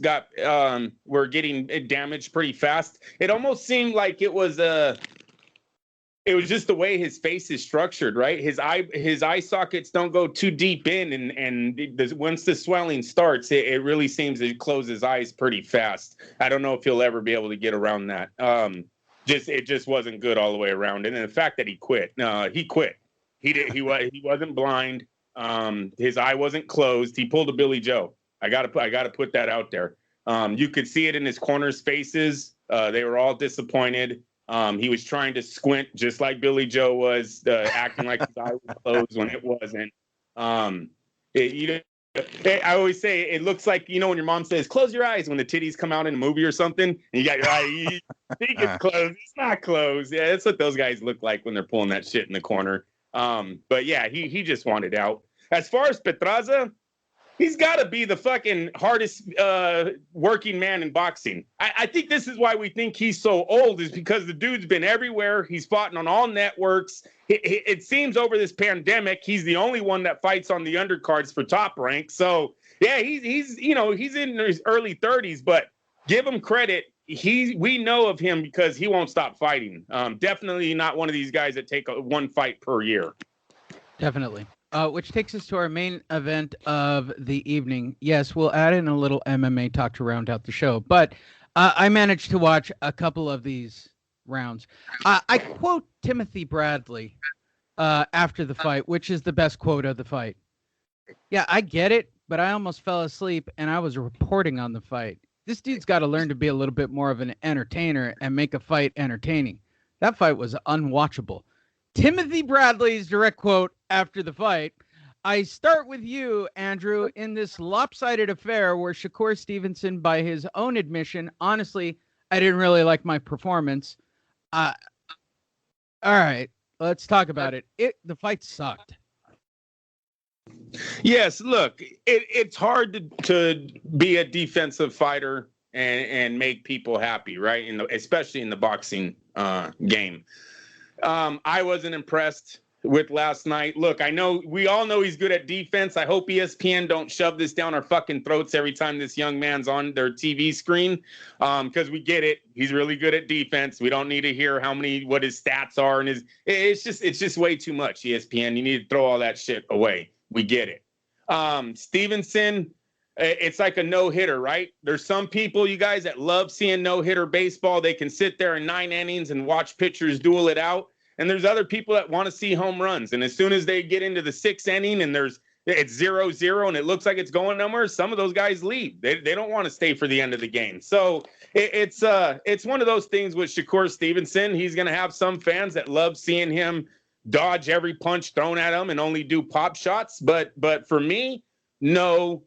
were getting damaged pretty fast. It almost seemed like it was just the way his face is structured, right? His eye sockets don't go too deep in, and once the swelling starts, it really seems to close his eyes pretty fast. I don't know if he'll ever be able to get around that. It just wasn't good all the way around, and the fact that he quit. He wasn't blind. His eye wasn't closed. He pulled a Billy Joe. I gotta put that out there. You could see it in his corners' faces. They were all disappointed. He was trying to squint just like Billy Joe was, acting like his eye was closed when it wasn't. I always say it looks like, when your mom says, close your eyes when the titties come out in a movie or something, and you got your eye, you think it's closed. It's not closed. Yeah, that's what those guys look like when they're pulling that shit in the corner. But yeah, he just wanted out. As far as Pedraza, he's got to be the fucking hardest working man in boxing. I think this is why we think he's so old, is because the dude's been everywhere. He's fought on all networks. It seems over this pandemic, he's the only one that fights on the undercards for Top Rank. So yeah, he's in his early 30s, but give him credit. We know of him because he won't stop fighting. Definitely not one of these guys that take one fight per year. Definitely. Which takes us to our main event of the evening. Yes, we'll add in a little MMA talk to round out the show, but I managed to watch a couple of these rounds. I quote Timothy Bradley after the fight, which is the best quote of the fight. Yeah, I get it, but I almost fell asleep and I was reporting on the fight. This dude's got to learn to be a little bit more of an entertainer and make a fight entertaining. That fight was unwatchable. Timothy Bradley's direct quote after the fight: I start with you, Andrew, in this lopsided affair where Shakur Stevenson, by his own admission, honestly, I didn't really like my performance. All right, let's talk about it. The fight sucked. Yes, look, it's hard to be a defensive fighter and make people happy, right? Especially in the boxing game. I wasn't impressed with last night. Look, we all know he's good at defense. I hope ESPN don't shove this down our fucking throats every time this young man's on their TV screen, because we get it. He's really good at defense. We don't need to hear what his stats are, and it's just way too much. ESPN, you need to throw all that shit away. We get it. Stevenson, it's like a no-hitter, right? There's some people, you guys, that love seeing no-hitter baseball. They can sit there in 9 innings and watch pitchers duel it out. And there's other people that want to see home runs. And as soon as they get into the 6th inning and it's 0-0 and it looks like it's going somewhere, some of those guys leave. They don't want to stay for the end of the game. So it's one of those things with Shakur Stevenson. He's going to have some fans that love seeing him dodge every punch thrown at him and only do pop shots. But for me, no.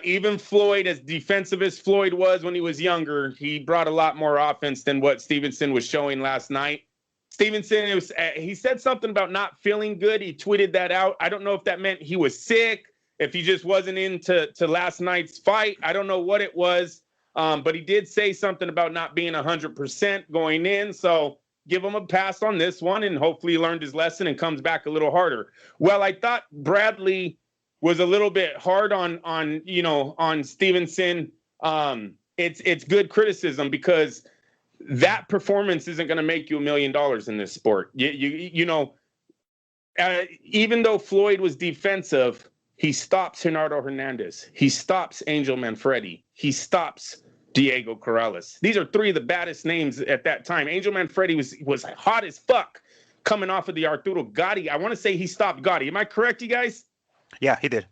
Even Floyd, as defensive as Floyd was when he was younger, he brought a lot more offense than what Stevenson was showing last night. Stevenson, he said something about not feeling good. He tweeted that out. I don't know if that meant he was sick, if he just wasn't into last night's fight. I don't know what it was, but he did say something about not being 100% going in. So give him a pass on this one, and hopefully he learned his lesson and comes back a little harder. Well, I thought Bradley was a little bit hard on Stevenson. It's good criticism because that performance isn't going to make you $1 million in this sport. Even though Floyd was defensive, he stops Gerardo Hernandez. He stops Angel Manfredi. He stops Diego Corrales. These are 3 of the baddest names at that time. Angel Manfredi was hot as fuck coming off of the Arturo Gatti. I want to say he stopped Gatti. Am I correct, you guys? Yeah, he did.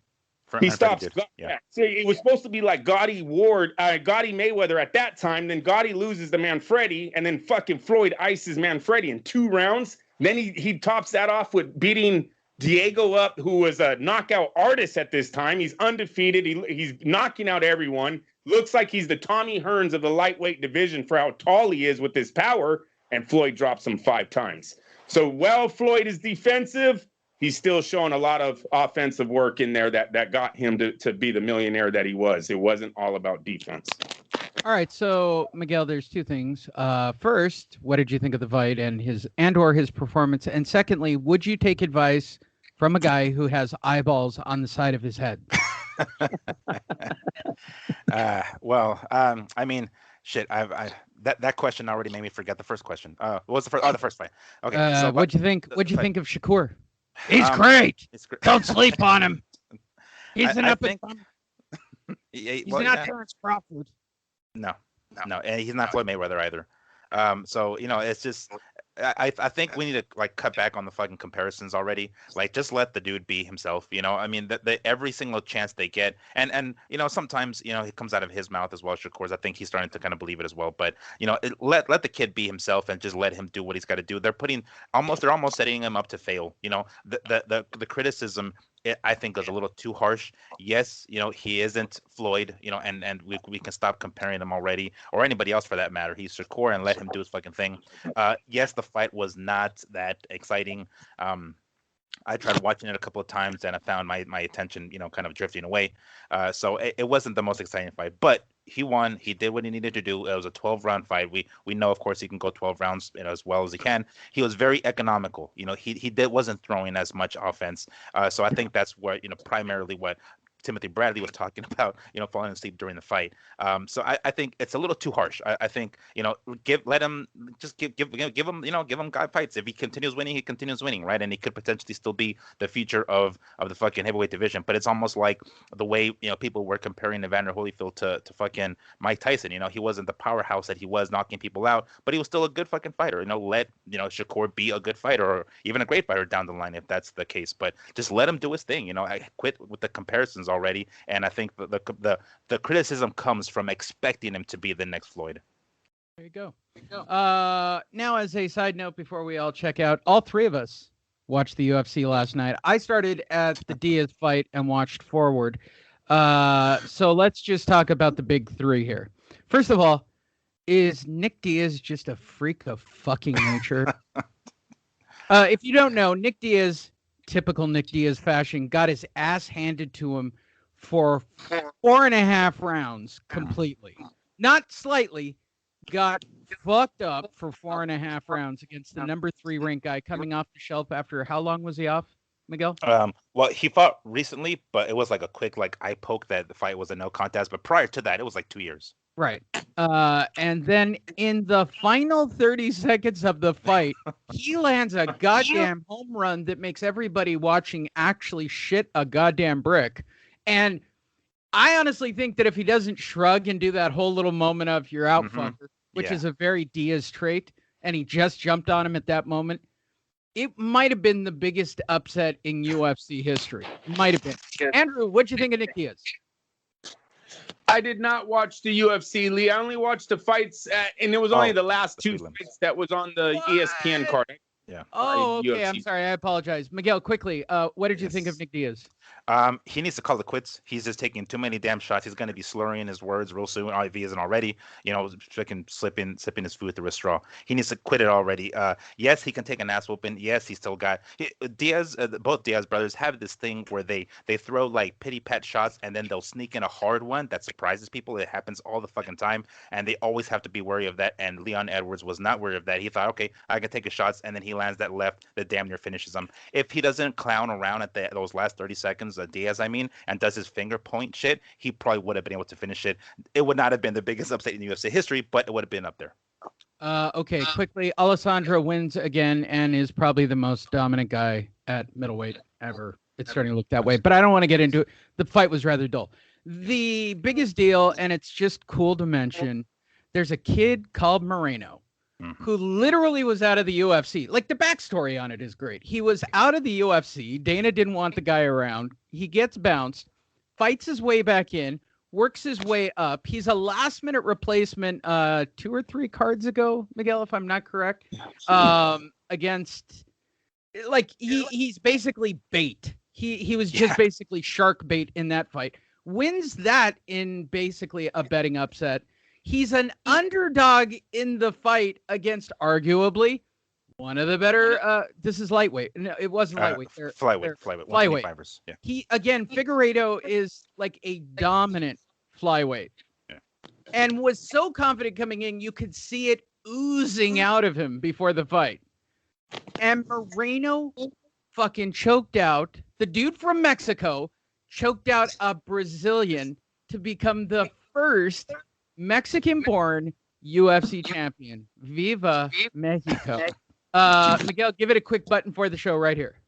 He stops. Yeah. So it was supposed to be like Gotti Mayweather at that time. Then Gotti loses to Manfredi, and then fucking Floyd ices Manfredi in 2 rounds. Then he tops that off with beating Diego up, who was a knockout artist at this time. He's undefeated. He's knocking out everyone. Looks like he's the Tommy Hearns of the lightweight division for how tall he is with his power. And Floyd drops him 5 times. So while Floyd is defensive, he's still showing a lot of offensive work in there that got him to be the millionaire that he was. It wasn't all about defense. All right, so Miguel, there's 2 things. First, what did you think of the fight and his performance? And secondly, would you take advice from a guy who has eyeballs on the side of his head? I mean, shit. That question already made me forget the first question. What was the first? Oh, the first fight. Okay. So what'd you think? What'd you think of Shakur? He's great. Don't sleep on him. He's an up and coming. He's not Terrence Crawford. No, and he's not Floyd Mayweather either. So it's just I think we need to like cut back on the fucking comparisons already. Like, just let the dude be himself. You know, I mean, every single chance they get, and you know, sometimes you know it comes out of his mouth as well as Shakur's. I think he's starting to kind of believe it as well. But you know, let the kid be himself and just let him do what he's got to do. They're almost setting him up to fail. You know, the criticism, I think, is a little too harsh. Yes, you know, he isn't Floyd, you know, and we can stop comparing them already, or anybody else for that matter. He's Shakur, and let him do his fucking thing. Yes, the fight was not that exciting. I tried watching it a couple of times, and I found my attention, you know, kind of drifting away. So it wasn't the most exciting fight, but he won. He did what he needed to do. It was a 12-round fight. We know, of course, he can go 12 rounds, you know, as well as he can. He was very economical. You know, he wasn't throwing as much offense. So I think that's what, you know, primarily what Timothy Bradley was talking about, you know, falling asleep during the fight. So I think it's a little too harsh. I think, you know, give him, you know, give him guy fights. If he continues winning, he continues winning, right? And he could potentially still be the future of the fucking heavyweight division. But it's almost like the way, you know, people were comparing Evander Holyfield to fucking Mike Tyson. You know, he wasn't the powerhouse that he was, knocking people out, but he was still a good fucking fighter. You know, let, you know, Shakur be a good fighter, or even a great fighter down the line if that's the case. But just let him do his thing. You know, I quit with the comparisons already, and I think the criticism comes from expecting him to be the next Floyd. There you go. Now, as a side note, before we all check out, all three of us watched the UFC last night. I started at the Diaz fight and watched forward. So let's just talk about the big three here. First of all, is Nick Diaz just a freak of fucking nature? If you don't know, Nick Diaz, typical Nick Diaz fashion, got his ass handed to him for 4.5 rounds completely. Not slightly, got fucked up for 4.5 rounds against the number 3 ranked guy coming off the shelf after how long was he off, Miguel? Well, he fought recently, but it was like a quick eye poke that the fight was a no contest. But prior to that, it was like 2 years. Right. And then in the final 30 seconds of the fight, he lands a goddamn home run that makes everybody watching actually shit a goddamn brick. And I honestly think that if he doesn't shrug and do that whole little moment of "you're out, fucker," which is a very Diaz trait, and he just jumped on him at that moment, it might have been the biggest upset in UFC history. It might have been. Andrew, what'd you think of Nick Diaz? I did not watch the UFC, Lee. I only watched the fights, and it was only the last 2 fights that was on the ESPN card. Yeah. Oh, okay. UFC. I'm sorry. I apologize. Miguel, quickly, what did you think of Nick Diaz? He needs to call it quits. He's just taking too many damn shots. He's going to be slurring his words real soon. If he isn't already, you know, freaking sipping his food through a straw. He needs to quit it already. Yes, he can take an ass whooping. Yes, he still got Diaz. Both Diaz brothers have this thing where they throw like pity pat shots, and then they'll sneak in a hard one that surprises people. It happens all the fucking time, and they always have to be wary of that. And Leon Edwards was not wary of that. He thought, okay, I can take his shots, and then he lands that left that damn near finishes him. If he doesn't clown around at those last 30 seconds, Diaz, and does his finger point shit, he probably would have been able to finish it. It would not have been the biggest upset in UFC history, but it would have been up there. Okay, quickly, Alessandro wins again and is probably the most dominant guy at middleweight ever. It's starting to look that way, but I don't want to get into it. The fight was rather dull. The biggest deal, and it's just cool to mention, there's a kid called Moreno who literally was out of the UFC. Like, the backstory on it is great. He was out of the UFC. Dana didn't want the guy around. He gets bounced, fights his way back in, works his way up. He's a last-minute replacement 2 or 3 cards ago, Miguel, if I'm not correct, against, like, he's basically bait. He was just basically shark bait in that fight. Wins that in basically a betting upset. He's an underdog in the fight against arguably one of the better. This is lightweight. No, it wasn't lightweight. Flyweight. 125ers. Yeah. He again, Figueiredo is like a dominant flyweight, and was so confident coming in. You could see it oozing out of him before the fight. And Moreno fucking choked out the dude from Mexico. Choked out a Brazilian to become the first Mexican-born UFC champion. Viva Mexico. Miguel, give it a quick button for the show right here.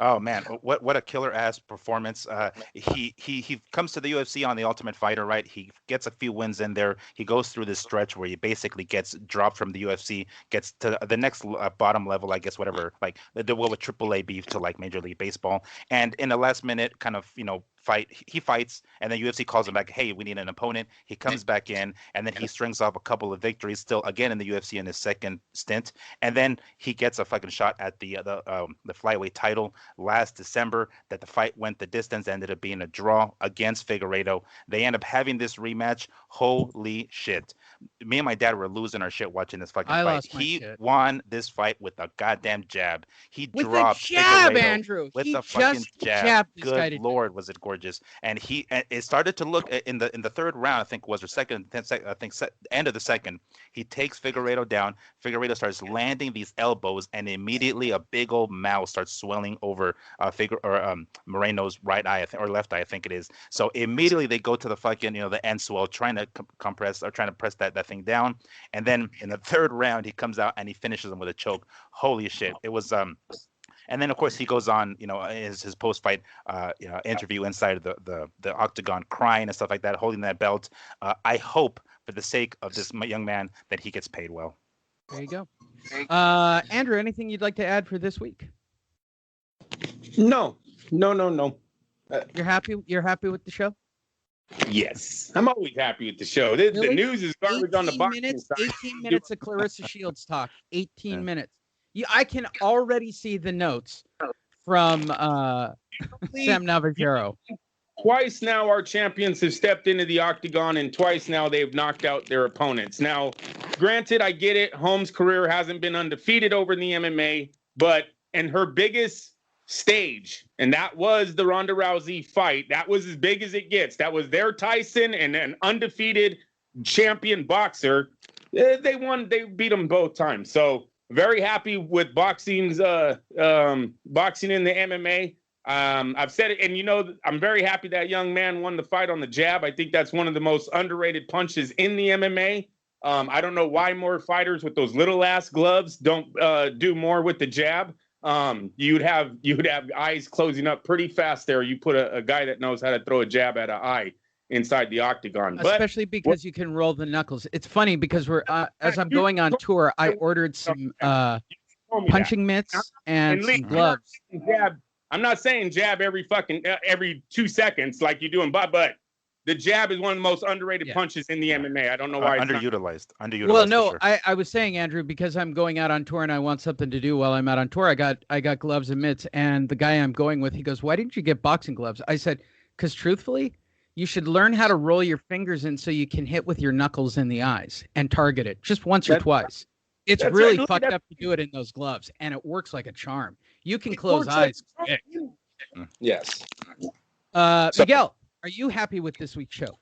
Oh man, what a killer ass performance! He comes to the UFC on the Ultimate Fighter, right? He gets a few wins in there. He goes through this stretch where he basically gets dropped from the UFC, gets to the next bottom level, I guess, whatever, like the will with AAA beef to like Major League Baseball. And in the last minute, kind of fight, he fights, and then UFC calls him back. Hey, we need an opponent. He comes back in, and then he strings off a couple of victories, still again in the UFC in his second stint, and then he gets a fucking shot at the flyweight title last December. That the fight went the distance, ended up being a draw against Figueiredo. They end up having this rematch. Holy shit! Me and my dad were losing our shit watching this fucking fight. He won this fight with a goddamn jab. He dropped a jab, Figueiredo Andrew. with He a fucking just jab. jabbed this guy Good to lord, was it gorgeous? And it started to look in the third round, I think was, or second, I think end of the second. He takes Figueiredo down. Figueiredo starts landing these elbows, and immediately a big old mouth starts swelling over Moreno's right eye, or left eye, I think it is. So immediately they go to the fucking the end swell, trying to compress or trying to press that thing down. And then in the third round, he comes out and he finishes him with a choke. Holy shit! It was And then, of course, he goes on, his post-fight interview inside of the octagon, crying and stuff like that, holding that belt. I hope, for the sake of this young man, that he gets paid well. There you go. Andrew, anything you'd like to add for this week? No. You're happy with the show? Yes, I'm always happy with the show. The news is garbage on the boxing side. 18 minutes of Clarissa Shields talk. 18 minutes. Yeah, I can already see the notes from Sam Navajero. Twice now our champions have stepped into the octagon, and twice now they've knocked out their opponents. Now, granted, I get it. Holmes' career hasn't been undefeated over in the MMA, but in her biggest stage, and that was the Ronda Rousey fight, that was as big as it gets. That was their Tyson and an undefeated champion boxer. They won. They beat them both times. So very happy with boxing in the MMA. I've said it, and I'm very happy that young man won the fight on the jab. I think that's one of the most underrated punches in the MMA. I don't know why more fighters with those little ass gloves don't do more with the jab. You'd have eyes closing up pretty fast there. You put a guy that knows how to throw a jab at an eye inside the octagon, especially because you can roll the knuckles. It's funny because we're as I'm going on tour, I ordered some punching mitts and some gloves. Jab. I'm not saying jab every 2 seconds like you do in but the jab is one of the most underrated punches in the MMA. I don't know why. Underutilized. Well, no, sure. I was saying, Andrew, because I'm going out on tour and I want something to do while I'm out on tour. I got gloves and mitts, and the guy I'm going with, he goes, "Why didn't you get boxing gloves?" I said, "Because truthfully, you should learn how to roll your fingers in so you can hit with your knuckles in the eyes and target it just once or twice. It's really fucked up to do it in those gloves, and it works like a charm. You can close eyes quick." Yes. Miguel, are you happy with this week's show?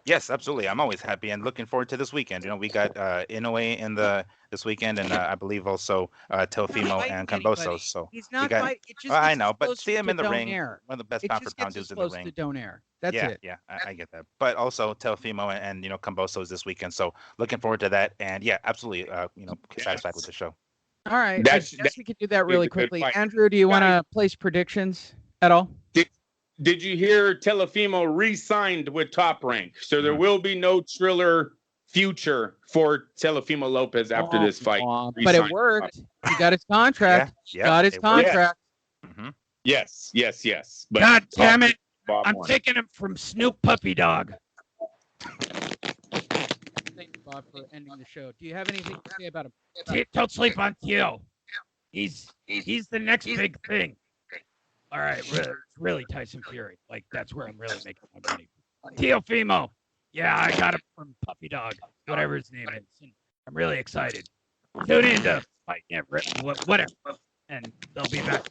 Yes, absolutely. I'm always happy and looking forward to this weekend. We got Inoue this weekend, and I believe also Teofimo and Cambosos. So he's not fighting. I know, but see him in the ring. Air. One of the best pound for pound dudes in the ring. To don't air. That's it. Yeah, I get that. But also Teofimo and Cambosos this weekend. So looking forward to that. And yeah, absolutely. Satisfied with the show. All right. I guess we could do that really quickly. Andrew, do you want to place predictions at all? Did you hear Teofimo re-signed with Top Rank? So there will be no Triller future for Teofimo Lopez after this fight. But it worked. He got his contract. Got his contract. Mm-hmm. Yes. But God damn it. I'm taking him from Snoop Puppy Dog. Thank you, Bob, for ending the show. Do you have anything to say about him? Don't sleep on Tio. He's the next big thing. All right, really Tyson Fury. Like, that's where I'm really making my money. Teofimo. Yeah, I got him from Puppy Dog, whatever his name is. And I'm really excited. Tune in to Fight Net, whatever. And they'll be back.